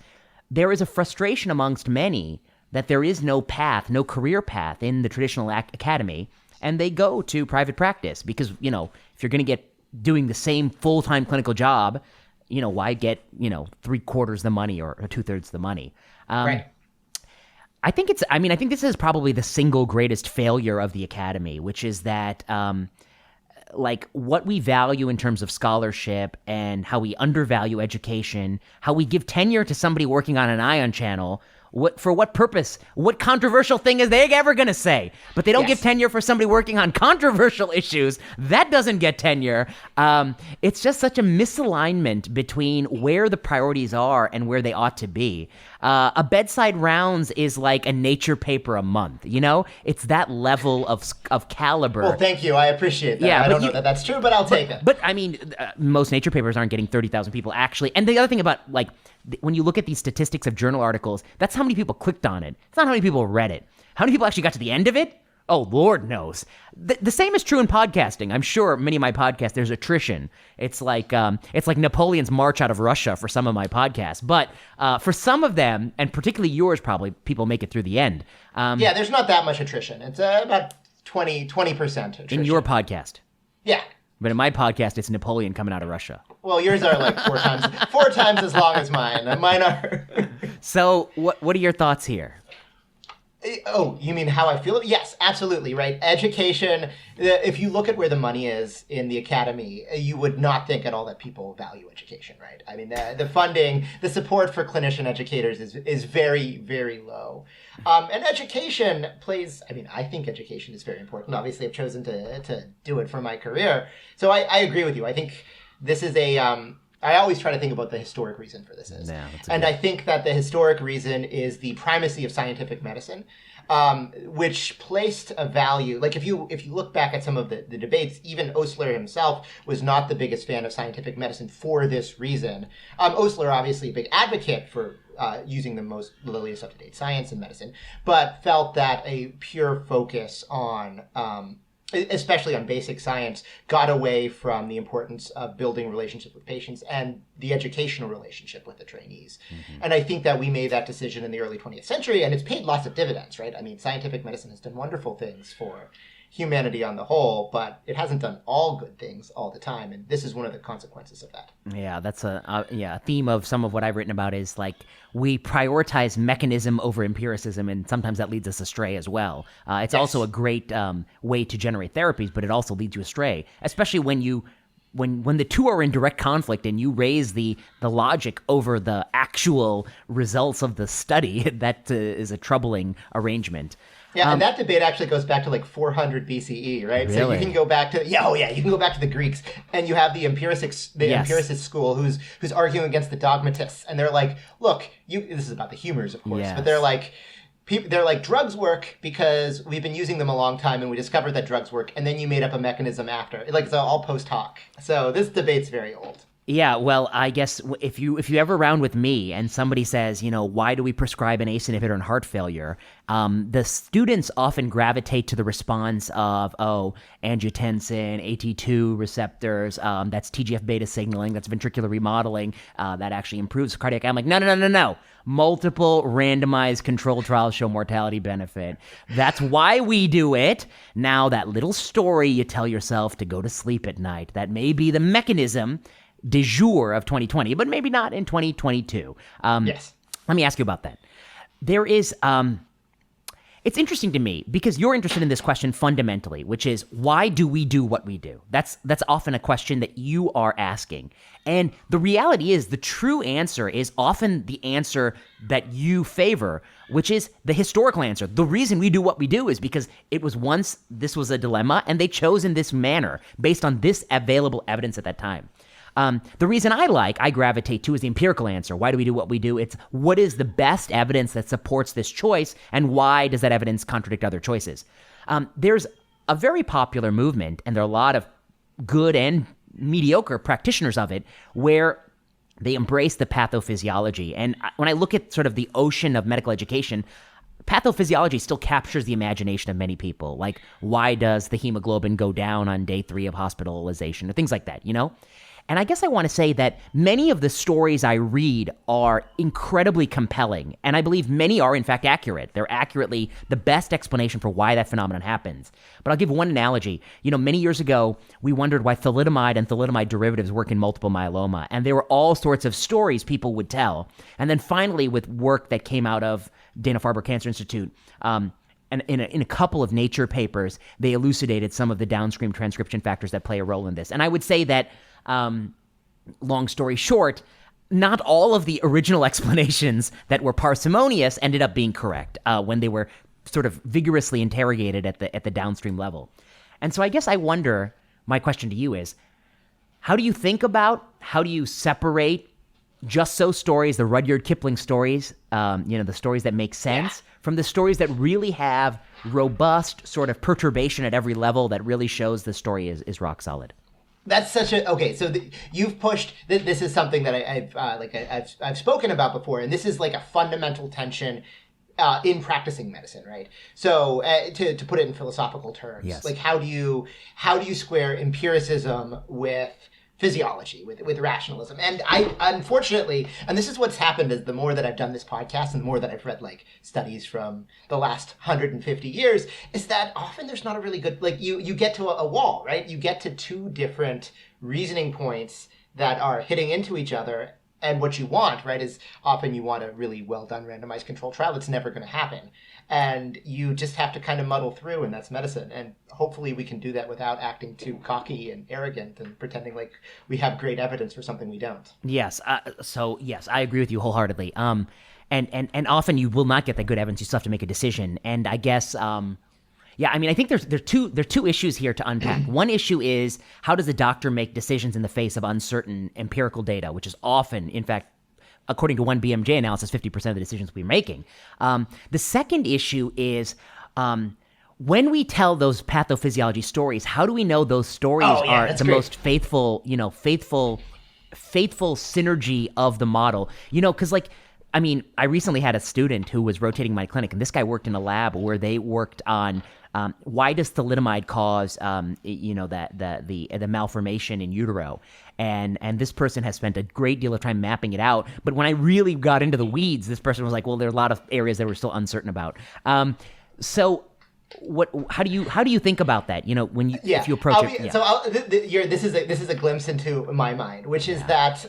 there is a frustration amongst many that there is no career path in the traditional academy, and they go to private practice because, if you're going to get doing the same full-time clinical job, why get, 3/4 the money or 2/3 the money? Right. I think this is probably the single greatest failure of the academy, which is that, what we value in terms of scholarship and how we undervalue education, how we give tenure to somebody working on an ion channel. For what purpose? What controversial thing is they ever going to say? But they don't give tenure for somebody working on controversial issues. That doesn't get tenure. It's just such a misalignment between where the priorities are and where they ought to be. A Bedside Rounds is like a Nature paper a month. It's that level of caliber. Well, thank you. I appreciate that. Yeah, I don't know that that's true, but I'll take it. But I mean, most Nature papers aren't getting 30,000 people actually. And the other thing about when you look at these statistics of journal articles, that's how many people clicked on it. It's not how many people read it. How many people actually got to the end of it? Oh, Lord knows. The same is true in podcasting. I'm sure many of my podcasts, there's attrition. It's like Napoleon's march out of Russia for some of my podcasts. But for some of them, and particularly yours probably, people make it through the end. There's not that much attrition. It's about 20% attrition. In your podcast? Yeah. But in my podcast, it's Napoleon coming out of Russia. Well, yours are like four times as long as mine. And mine are... So what are your thoughts here? Oh, you mean how I feel? Yes, absolutely, right. Education, if you look at where the money is in the academy, you would not think at all that people value education, right? I mean, the funding, the support for clinician educators is very, very low. And education I think education is very important. Obviously, I've chosen to do it for my career. So I agree with you. I think this is I always try to think about the historic reason for this is. Yeah, I think that the historic reason is the primacy of scientific medicine, which placed a value. Like if you look back at some of the debates, even Osler himself was not the biggest fan of scientific medicine for this reason. Osler, obviously a big advocate for using the latest up-to-date science in medicine, but felt that a pure focus on especially on basic science, got away from the importance of building relationships with patients and the educational relationship with the trainees. Mm-hmm. And I think that we made that decision in the early 20th century, and it's paid lots of dividends, right? I mean, scientific medicine has done wonderful things for humanity on the whole, but it hasn't done all good things all the time, and this is one of the consequences of that. Yeah, that's a theme of some of what I've written about is we prioritize mechanism over empiricism, and sometimes that leads us astray as well. It's also a great way to generate therapies, but it also leads you astray, especially when the two are in direct conflict and you raise the logic over the actual results of the study. That is a troubling arrangement. Yeah, and that debate actually goes back to 400 BCE, right? Really? So you can go back to you can go back to the Greeks, and you have the empiricist school who's arguing against the dogmatists, and they're like, look, this is about the humors, of course, but they're like, drugs work because we've been using them a long time, and we discovered that drugs work, and then you made up a mechanism after. It's all post hoc. So this debate's very old. Yeah, well, I guess if you ever around with me and somebody says, why do we prescribe an ACE inhibitor in heart failure? The students often gravitate to the response of, angiotensin, AT2 receptors, that's TGF beta signaling, that's ventricular remodeling, that actually improves cardiac. I'm like, no. Multiple randomized controlled trials show mortality benefit. That's why we do it. Now, that little story you tell yourself to go to sleep at night, that may be the mechanism de jour of 2020, but maybe not in 2022. Yes. Let me ask you about that. There is, it's interesting to me because you're interested in this question fundamentally, which is why do we do what we do? That's often a question that you are asking. And the reality is the true answer is often the answer that you favor, which is the historical answer. The reason we do what we do is because this was a dilemma and they chose in this manner based on this available evidence at that time. The reason I gravitate to is the empirical answer. Why do we do what we do? It's what is the best evidence that supports this choice, and why does that evidence contradict other choices? There's a very popular movement, and there are a lot of good and mediocre practitioners of it, where they embrace the pathophysiology. And when I look at sort of the ocean of medical education, pathophysiology still captures the imagination of many people. Like, why does the hemoglobin go down on day 3 of hospitalization, or things like that, And I guess I want to say that many of the stories I read are incredibly compelling, and I believe many are in fact accurate. They're accurately the best explanation for why that phenomenon happens. But I'll give one analogy. Many years ago, we wondered why thalidomide and thalidomide derivatives work in multiple myeloma, and there were all sorts of stories people would tell. And then finally, with work that came out of Dana-Farber Cancer Institute, and in a couple of Nature papers, they elucidated some of the downstream transcription factors that play a role in this. And I would say that long story short, not all of the original explanations that were parsimonious ended up being correct when they were sort of vigorously interrogated at the downstream level. And so I guess I wonder, my question to you is, how do you separate just so stories, the Rudyard Kipling stories, the stories that make sense, from the stories that really have robust sort of perturbation at every level that really shows the story is rock solid? That's such a okay. So you've pushed. This is something that I've spoken about before, and this is like a fundamental tension in practicing medicine, right? So to put it in philosophical terms, yes. Like how do you square empiricism with physiology, with rationalism? And I, unfortunately, and this is what's happened is the more that I've done this podcast and the more that I've read like studies from the last 150 years, is that often there's not a really good, like you get to a wall, right? You get to two different reasoning points that are hitting into each other. And what you want, right, is often you want a really well done randomized controlled trial. It's never going to happen. And you just have to kind of muddle through, and that's medicine. And hopefully we can do that without acting too cocky and arrogant and pretending like we have great evidence for something we don't. Yes. So yes, I agree with you wholeheartedly. And often you will not get that good evidence. You still have to make a decision. And I guess, I think there are two issues here to unpack. One issue is, how does the doctor make decisions in the face of uncertain empirical data, which is often, in fact, according to one BMJ analysis, 50% of the decisions we're making. The second issue is, when we tell those pathophysiology stories, how do we know those stories are the most faithful synergy of the model? Because I recently had a student who was rotating my clinic, and this guy worked in a lab where they worked on why does thalidomide cause the malformation in utero, and this person has spent a great deal of time mapping it out. But when I really got into the weeds, this person was like, well, there are a lot of areas that we're still uncertain about. So how do you think about that? When you if you approach it. So this is a glimpse into my mind, which is that.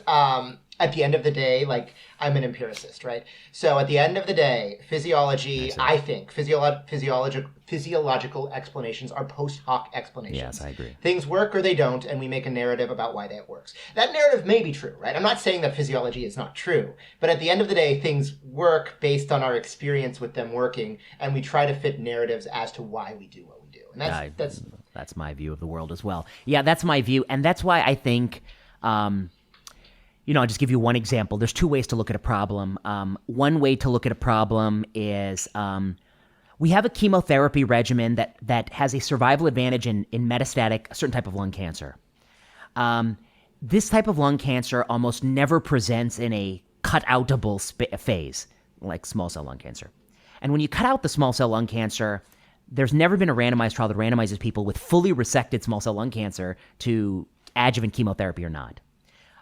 At the end of the day, like, I'm an empiricist, right? So at the end of the day, physiology, I think, physiological explanations are post hoc explanations. Yes, I agree. Things work or they don't, and we make a narrative about why that works. That narrative may be true, right? I'm not saying that physiology is not true, but at the end of the day, things work based on our experience with them working, and we try to fit narratives as to why we do what we do. And that's my view of the world as well. Yeah, that's my view, and that's why I think... I'll just give you one example. There's two ways to look at a problem. One way to look at a problem is we have a chemotherapy regimen that has a survival advantage in metastatic, a certain type of lung cancer. this type of lung cancer almost never presents in a cut-outable phase, like small cell lung cancer. And when you cut out the small cell lung cancer, there's never been a randomized trial that randomizes people with fully resected small cell lung cancer to adjuvant chemotherapy or not.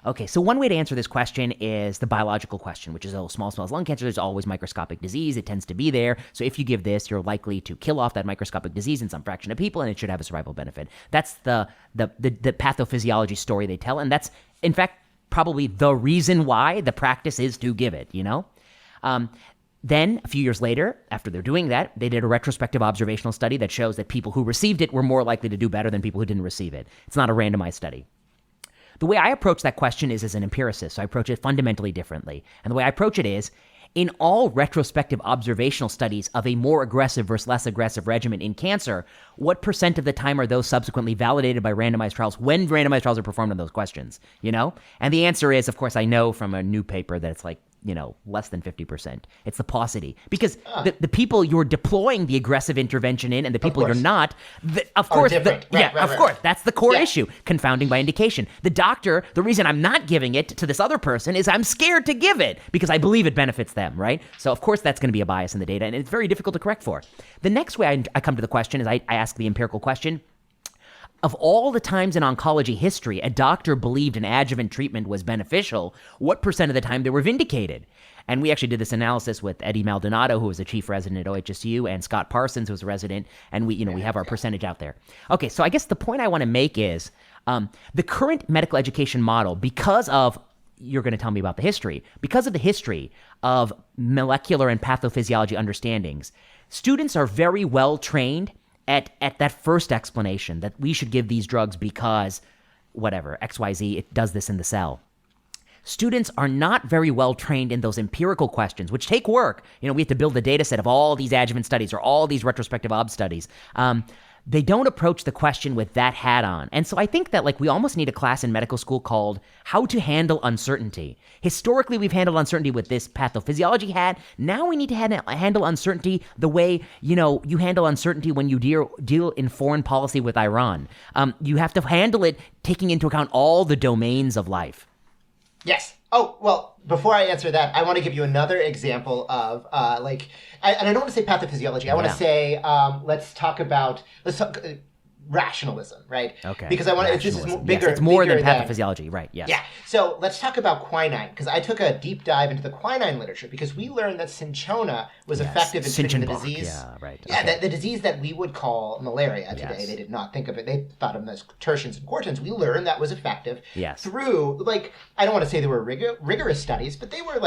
Okay, so one way to answer this question is the biological question, which is, small cell lung cancer, there's always microscopic disease. It tends to be there. So if you give this, you're likely to kill off that microscopic disease in some fraction of people, and it should have a survival benefit. That's the pathophysiology story they tell, and that's, in fact, probably the reason why the practice is to give it, Then, a few years later, after they're doing that, they did a retrospective observational study that shows that people who received it were more likely to do better than people who didn't receive it. It's not a randomized study. The way I approach that question is as an empiricist, so I approach it fundamentally differently. And the way I approach it is, in all retrospective observational studies of a more aggressive versus less aggressive regimen in cancer, what % of the time are those subsequently validated by randomized trials when randomized trials are performed on those questions, And the answer is, of course, I know from a new paper that it's like, less than 50%. It's the paucity. Because the people you're deploying the aggressive intervention in and the people you're not, of course, that's the core issue. Confounding by indication. The doctor, the reason I'm not giving it to this other person is I'm scared to give it because I believe it benefits them, right? So, of course, that's going to be a bias in the data, and it's very difficult to correct for. The next way I come to the question is I ask the empirical question. Of all the times in oncology history a doctor believed an adjuvant treatment was beneficial, what % of the time they were vindicated? And we actually did this analysis with Eddie Maldonado, who was a chief resident at OHSU, and Scott Parsons, who was a resident, and we have our percentage out there. Okay, so I guess the point I want to make is the current medical education model, because of, you're going to tell me about the history, because of the history of molecular and pathophysiology understandings, students are very well trained at that first explanation that we should give these drugs because whatever, XYZ, it does this in the cell. Students are not very well trained in those empirical questions, which take work. We have to build a data set of all these adjuvant studies or all these retrospective ob studies. They don't approach the question with that hat on. And so I think that we almost need a class in medical school called How to Handle Uncertainty. Historically, we've handled uncertainty with this pathophysiology hat. Now we need to handle uncertainty the way, you handle uncertainty when you deal in foreign policy with Iran. You have to handle it taking into account all the domains of life. Yes. Oh, well, before I answer that, I want to give you another example of, and I don't want to say pathophysiology. I want to say, let's talk rationalism, right? Okay. Because I want to, this is bigger. Yes, it's more than pathophysiology, right? Yes. Yeah. So let's talk about quinine, because I took a deep dive into the quinine literature, because we learned that cinchona was effective in treating the disease. Yeah, right. Yeah, okay. the disease that we would call malaria today. Yes. They did not think of it. They thought of them as tertians and quartans. We learned that was effective through, I don't want to say they were rigorous studies, but they were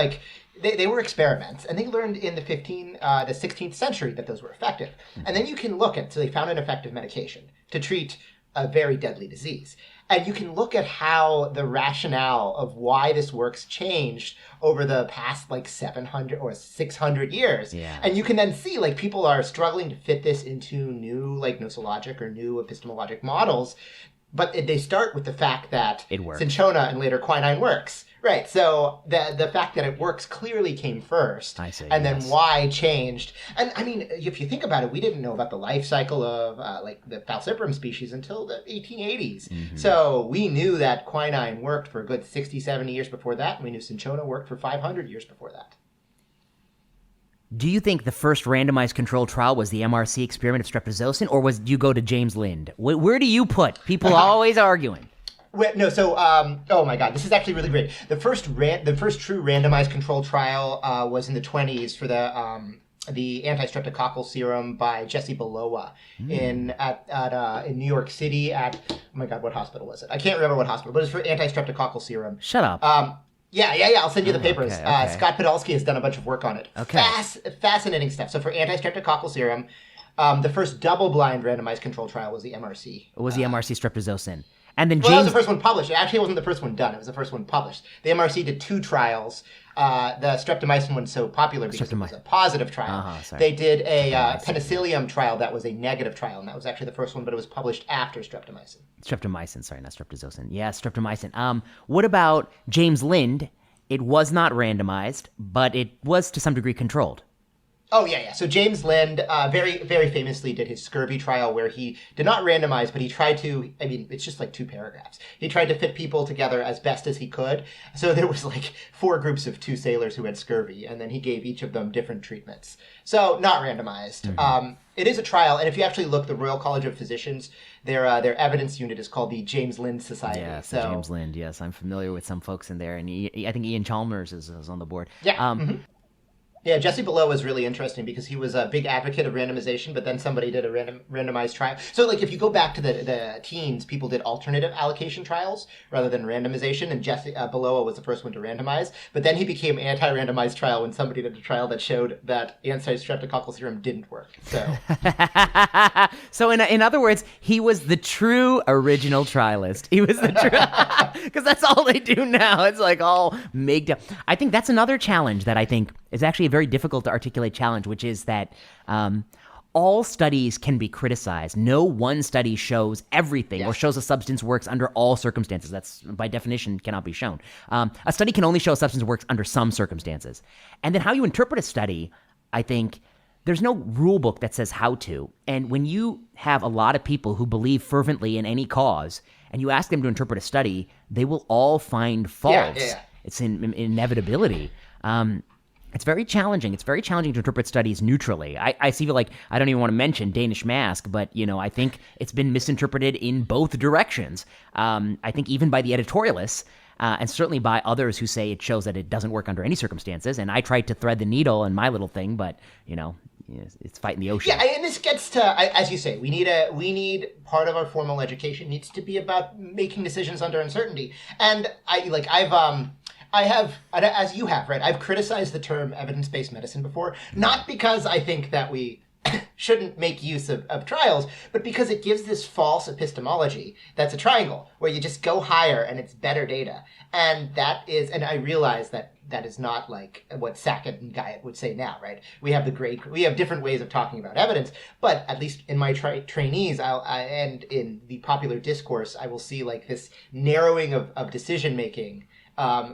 they were experiments, and they learned in the 16th century that those were effective. Mm-hmm. And then you can look at, so they found an effective medication to treat a very deadly disease. And you can look at how the rationale of why this works changed over the past 700 or 600 years. Yeah. And you can then see people are struggling to fit this into new nosologic or new epistemologic models. But they start with the fact that cinchona and later quinine works. Right, so the fact that it works clearly came first. I see, and then why changed. And I mean, if you think about it, we didn't know about the life cycle of the falciparum species until the 1880s. Mm-hmm. So we knew that quinine worked for a good 60, 70 years before that, and we knew cinchona worked for 500 years before that. Do you think the first randomized controlled trial was the MRC experiment of streptozocin, or do you go to James Lind? Where do you put? People always arguing. No, so, oh my God, this is actually really great. The first true randomized controlled trial was in the 1920s for the anti-streptococcal serum by Jesse Belowa in New York City at, oh my God, what hospital was it? I can't remember what hospital, but it was for anti-streptococcal serum. Shut up. Yeah, I'll send you the papers. Okay. Scott Podolsky has done a bunch of work on it. Okay. Fascinating stuff. So for anti-streptococcal serum, the first double-blind randomized controlled trial was the MRC. It was the MRC streptozocin. And then that was the first one published. It actually wasn't the first one done. It was the first one published. The MRC did 2 trials. The streptomycin one's so popular because it was a positive trial. They did a penicillium trial that was a negative trial, and that was actually the first one, but it was published after streptomycin. Streptomycin, sorry, not streptozocin. Yeah, streptomycin. What about James Lind? It was not randomized, but it was to some degree controlled. Oh, yeah. So James Lind very, very famously did his scurvy trial where he did not randomize, but he tried to, I mean, it's just like 2 paragraphs. He tried to fit people together as best as he could. So there was like 4 groups of 2 sailors who had scurvy, and then he gave each of them different treatments. So not randomized. Mm-hmm. It is a trial, and if you actually look, the Royal College of Physicians, their evidence unit is called the James Lind Society. Yeah, so James Lind, yes. I'm familiar with some folks in there, and I think Ian Chalmers is on the board. Yeah. Yeah, Jesse Below was really interesting because he was a big advocate of randomization, but then somebody did a randomized trial. So, like, if you go back to the teens, people did alternative allocation trials rather than randomization, and Jesse Below was the first one to randomize. But then he became anti-randomized trial when somebody did a trial that showed that anti-streptococcal serum didn't work. So, so in other words, he was the true original trialist. He was the true, because that's all they do now. It's like all made up. I think that's another challenge that I think is actually a very difficult to articulate challenge, which is that all studies can be criticized. No one study shows everything or shows a substance works under all circumstances. That's, by definition, cannot be shown. A study can only show a substance works under some circumstances. And then how you interpret a study, I think, there's no rule book that says how to. And when you have a lot of people who believe fervently in any cause, and you ask them to interpret a study, they will all find faults. Yeah. It's an inevitability. It's very challenging. It's very challenging to interpret studies neutrally. I feel like I don't even want to mention Danish Mask, but I think it's been misinterpreted in both directions. I think even by the editorialists, and certainly by others who say it shows that it doesn't work under any circumstances. And I tried to thread the needle in my little thing, but it's fighting the ocean. Yeah, and this gets to, as you say, we need part of our formal education needs to be about making decisions under uncertainty. And I have, as you have, right? I've criticized the term evidence-based medicine before, not because I think that we shouldn't make use of trials, but because it gives this false epistemology that's a triangle, where you just go higher and it's better data. And and I realize that is not like what Sackett and Guyot would say now, right? We have different ways of talking about evidence, but at least in my trainees, and in the popular discourse, I will see like this narrowing of decision-making,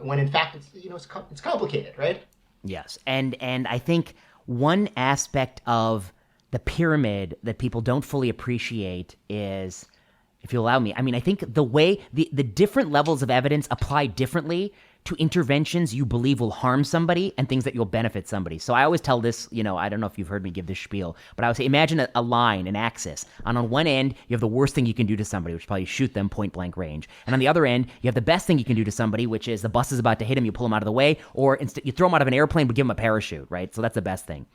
when in fact it's complicated, right? Yes, and I think one aspect of the pyramid that people don't fully appreciate is, if you allow me, I think the way the different levels of evidence apply differently to interventions you believe will harm somebody and things that you'll benefit somebody. So I always tell this, I don't know if you've heard me give this spiel, but I would say imagine a line, an axis. And on one end, you have the worst thing you can do to somebody, which is probably shoot them point blank range. And on the other end, you have the best thing you can do to somebody, which is the bus is about to hit him, you pull him out of the way, or instead you throw him out of an airplane but give him a parachute, right? So that's the best thing.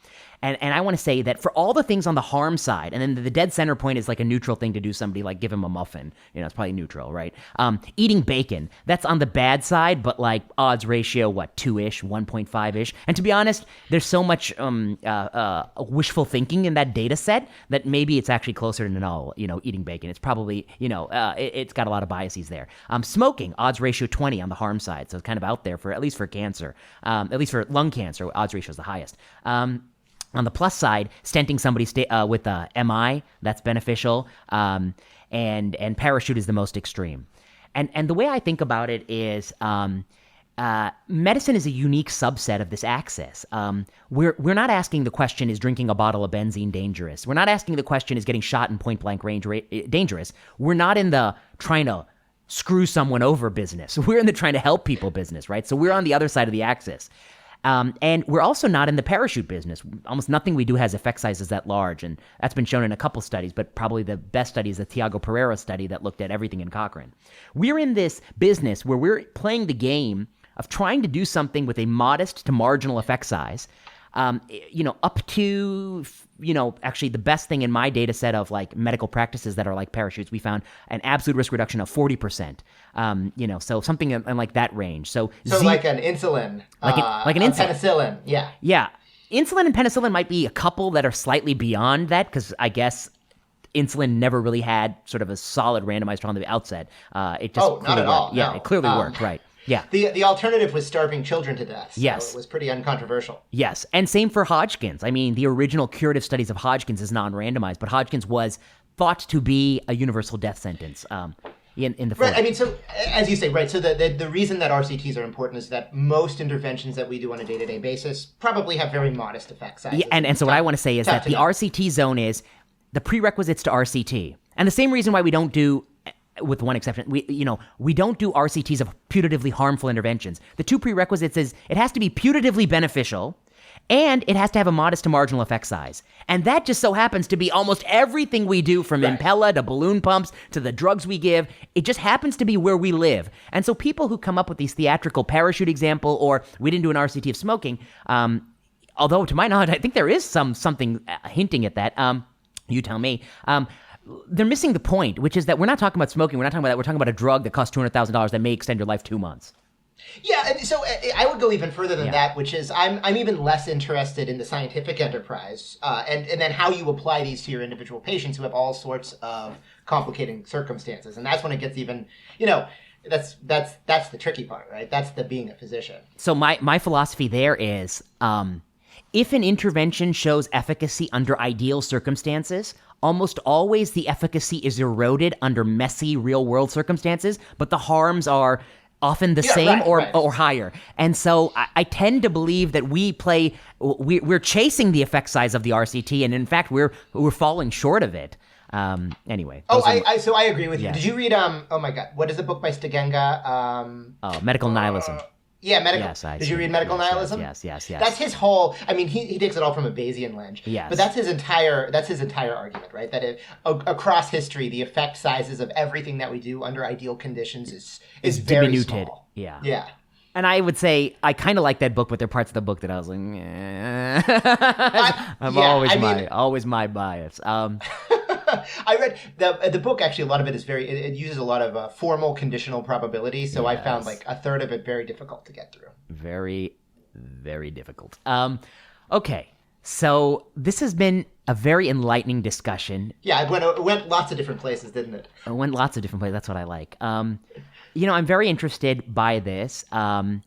And I want to say that for all the things on the harm side, and then the dead center point is like a neutral thing to do somebody, like give him a muffin. It's probably neutral, right? Eating bacon, that's on the bad side, but like odds ratio, 2-ish, 1.5-ish. And to be honest, there's so much wishful thinking in that data set that maybe it's actually closer to null, eating bacon. It's probably, it's got a lot of biases there. Smoking, odds ratio 20 on the harm side. So it's kind of out there at least for cancer, at least for lung cancer, odds ratio is the highest. On the plus side, stenting somebody with a MI, that's beneficial, and parachute is the most extreme. And the way I think about it is medicine is a unique subset of this axis. We're not asking the question, is drinking a bottle of benzene dangerous? We're not asking the question, is getting shot in point-blank range dangerous? We're not in the trying to screw someone over business. We're in the trying to help people business, right? So we're on the other side of the axis. And we're also not in the parachute business. Almost nothing we do has effect sizes that large, and that's been shown in a couple studies, but probably the best study is the Tiago Pereira study that looked at everything in Cochrane. We're in this business where we're playing the game of trying to do something with a modest to marginal effect size, up to, actually the best thing in my data set of like medical practices that are like parachutes, we found an absolute risk reduction of 40%. So something in like that range. So like an insulin, like an insulin. Penicillin, yeah. Yeah. Insulin and penicillin might be a couple that are slightly beyond that, because I guess insulin never really had sort of a solid randomized trial on the outset. It just not at all. Yeah, no. It clearly worked, right. Yeah. The alternative was starving children to death. So yes. It was pretty uncontroversial. Yes. And same for Hodgkin's. The original curative studies of Hodgkin's is non-randomized, but Hodgkin's was thought to be a universal death sentence. in the right. I mean, so as you say, right. So the reason that RCTs are important is that most interventions that we do on a day-to-day basis probably have very modest effect sizes. Yeah, and so what I want to say is that the RCT zone is the prerequisites to RCT, and the same reason why we don't do, with one exception, we don't do RCTs of putatively harmful interventions. The two prerequisites is it has to be putatively beneficial, and it has to have a modest to marginal effect size. And that just so happens to be almost everything we do, from Impella to balloon pumps to the drugs we give. It just happens to be where we live. And so people who come up with these theatrical parachute example, or we didn't do an RCT of smoking, although to my knowledge, I think there is something hinting at that. You tell me. They're missing the point, which is that we're not talking about smoking. We're not talking about that. We're talking about a drug that costs $200,000 that may extend your life 2 months. Yeah, and so I would go even further than that, which is I'm even less interested in the scientific enterprise and then how you apply these to your individual patients who have all sorts of complicating circumstances, and that's when it gets even, that's the tricky part, right? That's the being a physician. So my philosophy there is, if an intervention shows efficacy under ideal circumstances, almost always the efficacy is eroded under messy real-world circumstances, but the harms are often the same or higher. And so I tend to believe that we're chasing the effect size of the RCT, and in fact, we're falling short of it. Anyway. So I agree with you. Did you read, oh my God, what is the book by Stigenga? Medical Nihilism. Yeah, medical. Yes, did you read Medical Nihilism? Yes. That's his whole. I mean, he takes it all from a Bayesian lens. Yes. But that's his entire argument, right? That across history, the effect sizes of everything that we do under ideal conditions is very diminuted. Small. Yeah. Yeah. And I would say I kind of like that book, but there are parts of the book that I was like, always my bias. I read the book. Actually, a lot of it is it uses a lot of formal conditional probability. So I found like a third of it very difficult to get through. Very, very difficult. Okay, so this has been a very enlightening discussion. Yeah, it went lots of different places, didn't it? It went lots of different places. That's what I like. I'm very interested by this. I'm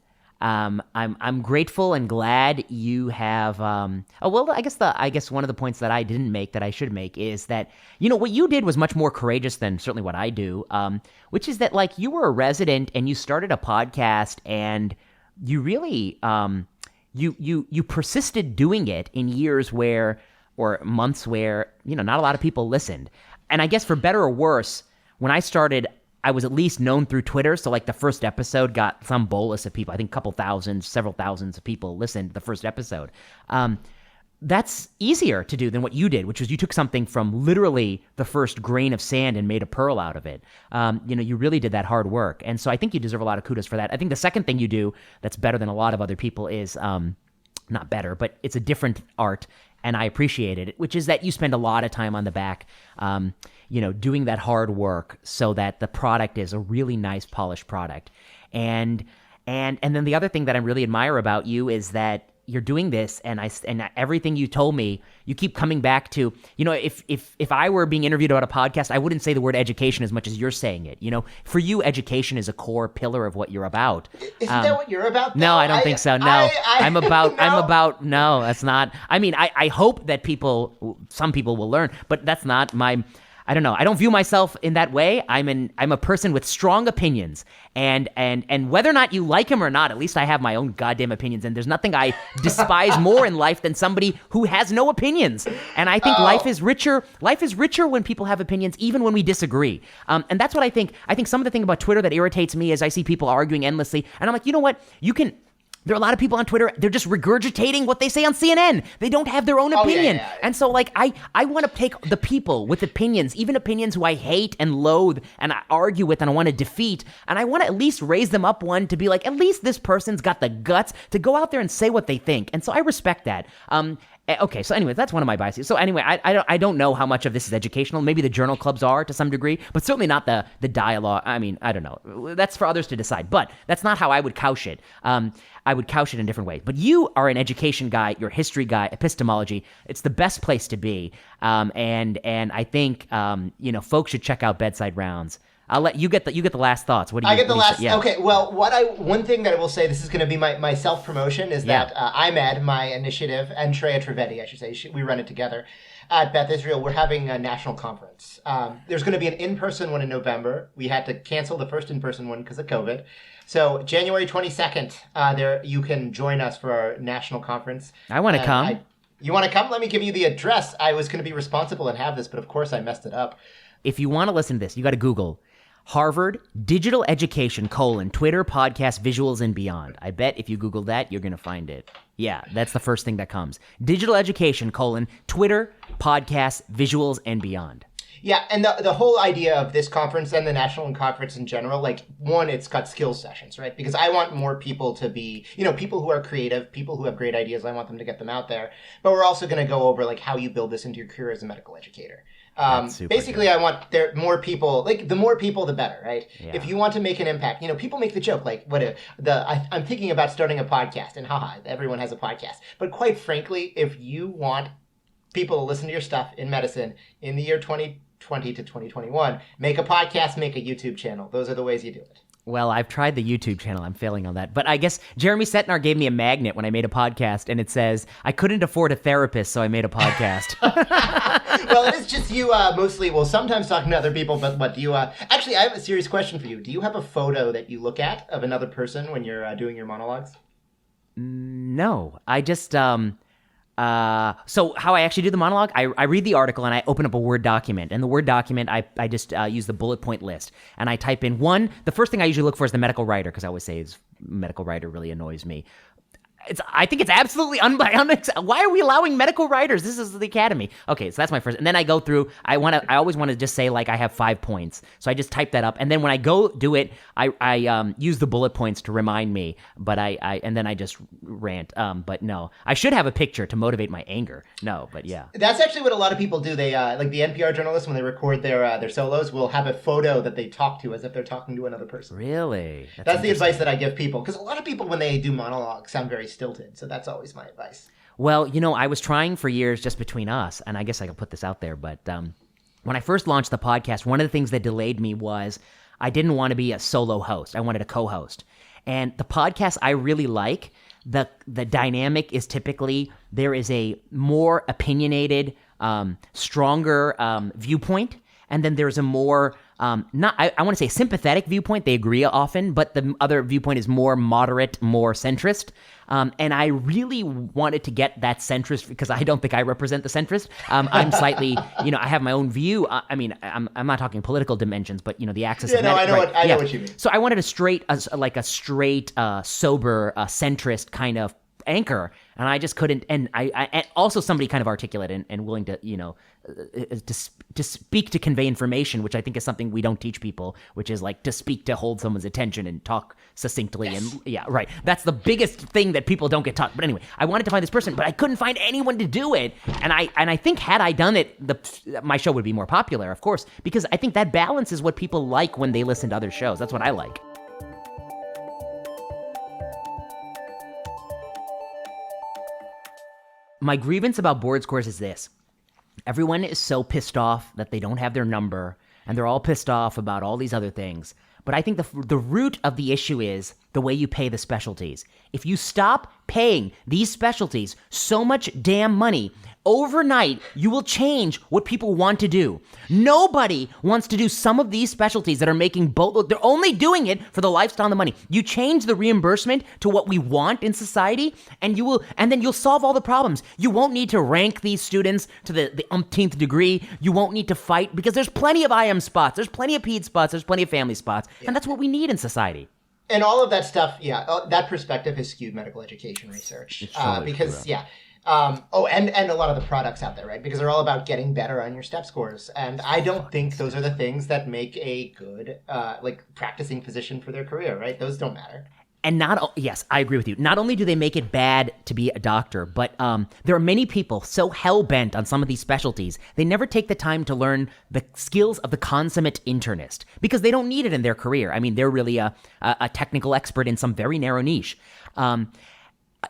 grateful and glad you have. I guess one of the points that I didn't make that I should make is that what you did was much more courageous than certainly what I do. Which is that like you were a resident and you started a podcast and you really you persisted doing it in years or months where not a lot of people listened. And I guess for better or worse, when I started, I was at least known through Twitter. So like the first episode got some bolus of people. I think several thousands of people listened to the first episode. That's easier to do than what you did, which was you took something from literally the first grain of sand and made a pearl out of it. You really did that hard work. And so I think you deserve a lot of kudos for that. I think the second thing you do that's better than a lot of other people is, not better, but it's a different art. And I appreciate it, which is that you spend a lot of time on the back, doing that hard work so that the product is a really nice, polished product. And then the other thing that I really admire about you is that you're doing this, and everything you told me, you keep coming back to. If I were being interviewed about a podcast, I wouldn't say the word education as much as you're saying it. For you, education is a core pillar of what you're about. Isn't that what you're about, though? No, I don't think so. No, I'm about. No, that's not. I mean, I hope that some people will learn, but that's not my. I don't know. I don't view myself in that way. I'm a person with strong opinions, and whether or not you like him or not, at least I have my own goddamn opinions. And there's nothing I despise more in life than somebody who has no opinions. And I think life is richer. Life is richer when people have opinions, even when we disagree. And that's what I think. I think some of the thing about Twitter that irritates me is I see people arguing endlessly, and I'm like, you know what? There are a lot of people on Twitter, they're just regurgitating what they say on CNN. They don't have their own opinion. Yeah. And so, like, I want to take the people with opinions, even opinions who I hate and loathe and I argue with and I want to defeat, and I want to at least raise them up one to be like, at least this person's got the guts to go out there and say what they think. And so I respect that. Okay, so anyway, that's one of my biases. So anyway, I don't know how much of this is educational. Maybe the journal clubs are to some degree, but certainly not the dialogue. I mean, I don't know. That's for others to decide, but that's not how I would couch it. I would couch it in different ways. But you are an education guy, you're a history guy, epistemology. It's the best place to be. And I think, folks should check out Bedside Rounds. I'll let you get the last thoughts. What do you? I get the last. Yeah. Okay. Well, one thing that I will say, this is going to be my self promotion, is that IMED, my initiative, and Shreya Trivedi, I should say, we run it together at Beth Israel. We're having a national conference. There's going to be an in-person one in November. We had to cancel the first in-person one because of COVID. So January 22nd, there you can join us for our national conference. I want to come. You want to come? Let me give you the address. I was going to be responsible and have this, but of course I messed it up. If you want to listen to this, you got to Google Harvard Digital Education, Twitter, podcast, visuals, and beyond. I bet if you Google that, you're going to find it. Yeah, that's the first thing that comes. Digital Education, Twitter, podcasts, visuals, and beyond. Yeah, and the whole idea of this conference and the national conference in general, like, one, it's got skills sessions, right? Because I want more people to be, people who are creative, people who have great ideas, I want them to get them out there. But we're also going to go over, like, how you build this into your career as a medical educator. Basically, good. I want there more people, like, the more people, the better, right? Yeah. If you want to make an impact, people make the joke, like, I'm thinking about starting a podcast, and haha, everyone has a podcast. But quite frankly, if you want people to listen to your stuff in medicine in the year 2020 to 2021, make a podcast, make a YouTube channel. Those are the ways you do it. Well, I've tried the YouTube channel. I'm failing on that. But I guess Jeremy Setnar gave me a magnet when I made a podcast, and it says, I couldn't afford a therapist, so I made a podcast. Well, it is just you mostly, sometimes talking to other people, but what do you, actually, I have a serious question for you. Do you have a photo that you look at of another person when you're doing your monologues? No, I just, so how I actually do the monologue, I read the article and I open up a Word document. And the Word document, I just use the bullet point list. And I type in the first thing I usually look for is the medical writer, because I always say medical writer really annoys me. I think it's absolutely why are we allowing medical writers? This is the academy. Okay, so that's my first. And then I go through, I always want to just say, like, I have 5 points. So I just type that up. And then when I go do it, I use the bullet points to remind me, but and then I just rant. But no, I should have a picture to motivate my anger. No, but yeah. That's actually what a lot of people do. They, like the NPR journalists, when they record their solos, will have a photo that they talk to as if they're talking to another person. Really? That's the advice that I give people. Because a lot of people, when they do monologues, sound very stilted, so that's always my advice. Well, I was trying for years just between us, and I guess I could put this out there, but when I first launched the podcast, one of the things that delayed me was I didn't want to be a solo host. I wanted a co-host. And the podcast I really like, the dynamic is typically there is a more opinionated, stronger viewpoint, and then there's a more I want to say sympathetic viewpoint. They agree often, but the other viewpoint is more moderate, more centrist. And I really wanted to get that centrist because I don't think I represent the centrist. I'm slightly, I have my own view. I mean, I'm not talking political dimensions, but the axis. Yeah, of no, I know right. I know what you mean. So I wanted a straight, sober, centrist kind of anchor, and I just couldn't. And and also somebody kind of articulate and willing to, to speak to convey information, which I think is something we don't teach people, which is like to speak to hold someone's attention and talk succinctly. Yes. And yeah, right. That's the biggest thing that people don't get taught. But anyway, I wanted to find this person, but I couldn't find anyone to do it. And I think had I done it, my show would be more popular, of course, because I think that balance is what people like when they listen to other shows. That's what I like. My grievance about board scores is this. Everyone is so pissed off that they don't have their number, and they're all pissed off about all these other things. But I think the root of the issue is the way you pay the specialties. If you stop paying these specialties so much damn money, overnight, you will change what people want to do. Nobody wants to do some of these specialties that are making both. They're only doing it for the lifestyle and the money. You change the reimbursement to what we want in society, and then you'll solve all the problems. You won't need to rank these students to the umpteenth degree. You won't need to fight because there's plenty of IM spots. There's plenty of PED spots. There's plenty of family spots. Yeah. And that's what we need in society. And all of that stuff, that perspective has skewed medical education research. Because, and a lot of the products out there, right? Because they're all about getting better on your step scores. And I don't think those are the things that make a good, practicing physician for their career, right? Those don't matter. And yes, I agree with you. Not only do they make it bad to be a doctor, but there are many people so hell-bent on some of these specialties, they never take the time to learn the skills of the consummate internist because they don't need it in their career. I mean, they're really a technical expert in some very narrow niche.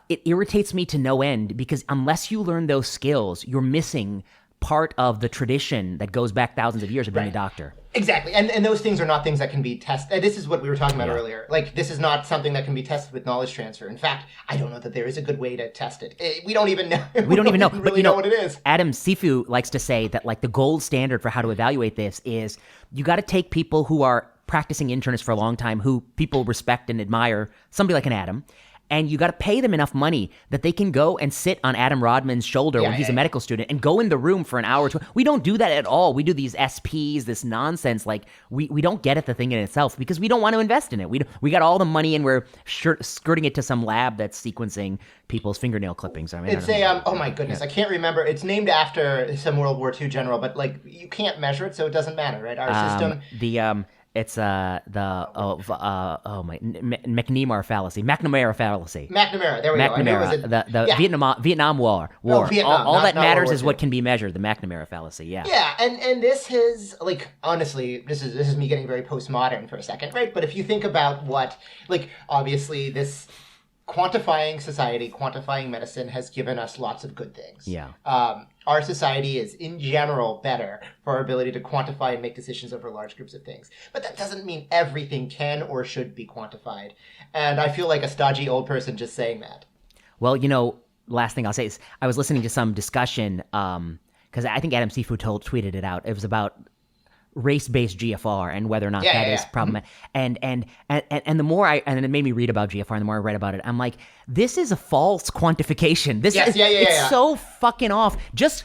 It irritates me to no end because unless you learn those skills, you're missing part of the tradition that goes back thousands of years of being a doctor. Exactly. And those things are not things that can be tested. This is what we were talking about earlier. Like, this is not something that can be tested with knowledge transfer. In fact, I don't know that there is a good way to test it. We don't even know. We don't even know. Really know what it is. Adam Sifu likes to say that, like, the gold standard for how to evaluate this is you got to take people who are practicing internists for a long time, who people respect and admire, somebody like an Adam, and you got to pay them enough money that they can go and sit on Adam Rodman's shoulder when he's a medical student and go in the room for an hour or two. We don't do that at all. We do these SPs, this nonsense. Like, we don't get at the thing in itself because we don't want to invest in it. We got all the money and we're skirting it to some lab that's sequencing people's fingernail clippings. I mean, it's oh my goodness, I can't remember. It's named after some World War II general, but like you can't measure it, so it doesn't matter, right? Our system. It's McNamara fallacy. McNamara fallacy. McNamara, there we go. The Vietnam War. Vietnam, all that matters War is what can be measured. The McNamara fallacy. Yeah. Yeah, and this is like, honestly, this is me getting very postmodern for a second, right? But if you think about what, like, obviously this quantifying society, quantifying medicine has given us lots of good things. Yeah. Our society is, in general, better for our ability to quantify and make decisions over large groups of things. But that doesn't mean everything can or should be quantified. And I feel like a stodgy old person just saying that. Well, last thing I'll say is I was listening to some discussion, because I think Adam Sifu tweeted it out. It was about race-based GFR and whether or not that is problematic. Mm-hmm. And the more and it made me read about GFR, and the more I read about it, I'm like, this is a false quantification. It's so fucking off. Just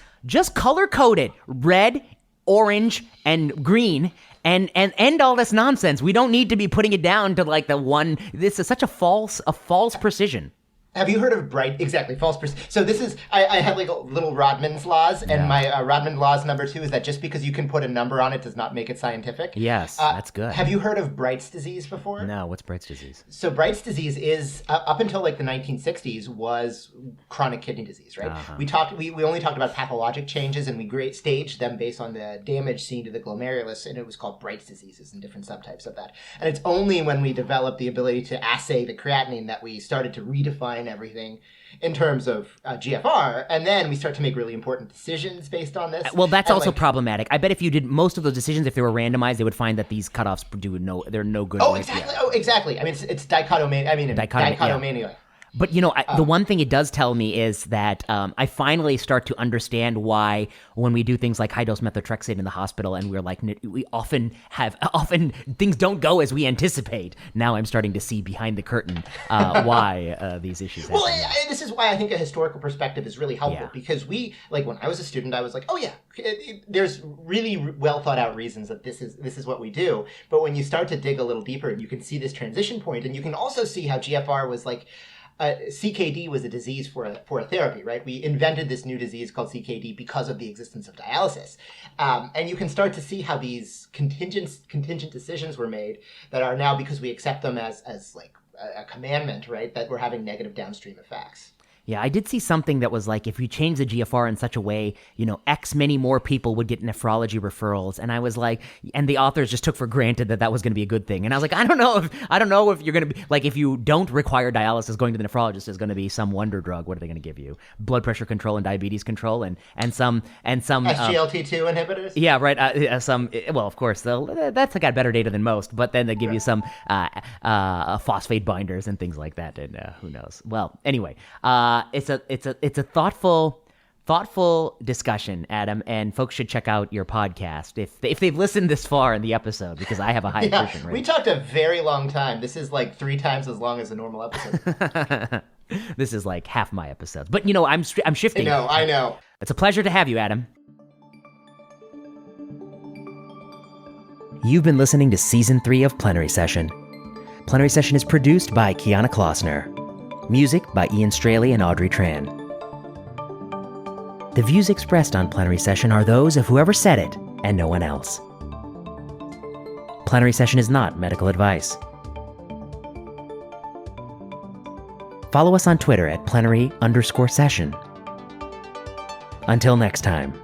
color code it red, orange, and green, and end all this nonsense. We don't need to be putting it down to like the one. This is such a false precision. Have you heard of false precision? So this is, I had like a little Rodman's laws, and my Rodman laws number 2 is that just because you can put a number on it does not make it scientific. Yes, that's good. Have you heard of Bright's disease before? No, what's Bright's disease? So Bright's disease is, up until like the 1960s, was chronic kidney disease, right? Uh-huh. We only talked about pathologic changes, and we staged them based on the damage seen to the glomerulus, and it was called Bright's diseases and different subtypes of that. And it's only when we developed the ability to assay the creatinine that we started to redefine everything in terms of GFR, and then we start to make really important decisions based on this. Well, that's also problematic. I bet if you did most of those decisions, if they were randomized, they would find that these cutoffs they're no good. Oh, exactly. Oh, exactly. I mean, it's dichotomania. Dichotomania. But, the one thing it does tell me is that I finally start to understand why when we do things like high-dose methotrexate in the hospital and we're like, we often things don't go as we anticipate. Now I'm starting to see behind the curtain why these issues happen. Well, this is why I think a historical perspective is really helpful, because when I was a student, I was like, oh yeah, there's really well thought out reasons that this is what we do. But when you start to dig a little deeper, you can see this transition point, and you can also see how GFR was like, CKD was a disease for a therapy, right? We invented this new disease called CKD because of the existence of dialysis. And you can start to see how these contingent decisions were made that are now, because we accept them as like a commandment, right? That we're having negative downstream effects. Yeah, I did see something that was like, if you change the GFR in such a way, X many more people would get nephrology referrals. And I was like, and the authors just took for granted that was going to be a good thing. And I was like, I don't know if you're going to be, like, if you don't require dialysis, going to the nephrologist is going to be some wonder drug. What are they going to give you? Blood pressure control and diabetes control and some SGLT2 inhibitors? Yeah, right. Well, of course, that's got better data than most, but then they give you some phosphate binders and things like that. And who knows? Well, anyway, it's a thoughtful discussion, Adam, and folks should check out your podcast if they've listened this far in the episode, because I have a high attrition rate. We talked a very long time. This is like 3 times as long as a normal episode. This is like half my episodes, but I'm shifting. I know. It's a pleasure to have you, Adam. You've been listening to Season 3 of Plenary Session. Plenary Session is produced by Kiana Klossner. Music by Ian Straley and Audrey Tran. The views expressed on Plenary Session are those of whoever said it and no one else. Plenary Session is not medical advice. Follow us on Twitter at plenary_session. Until next time.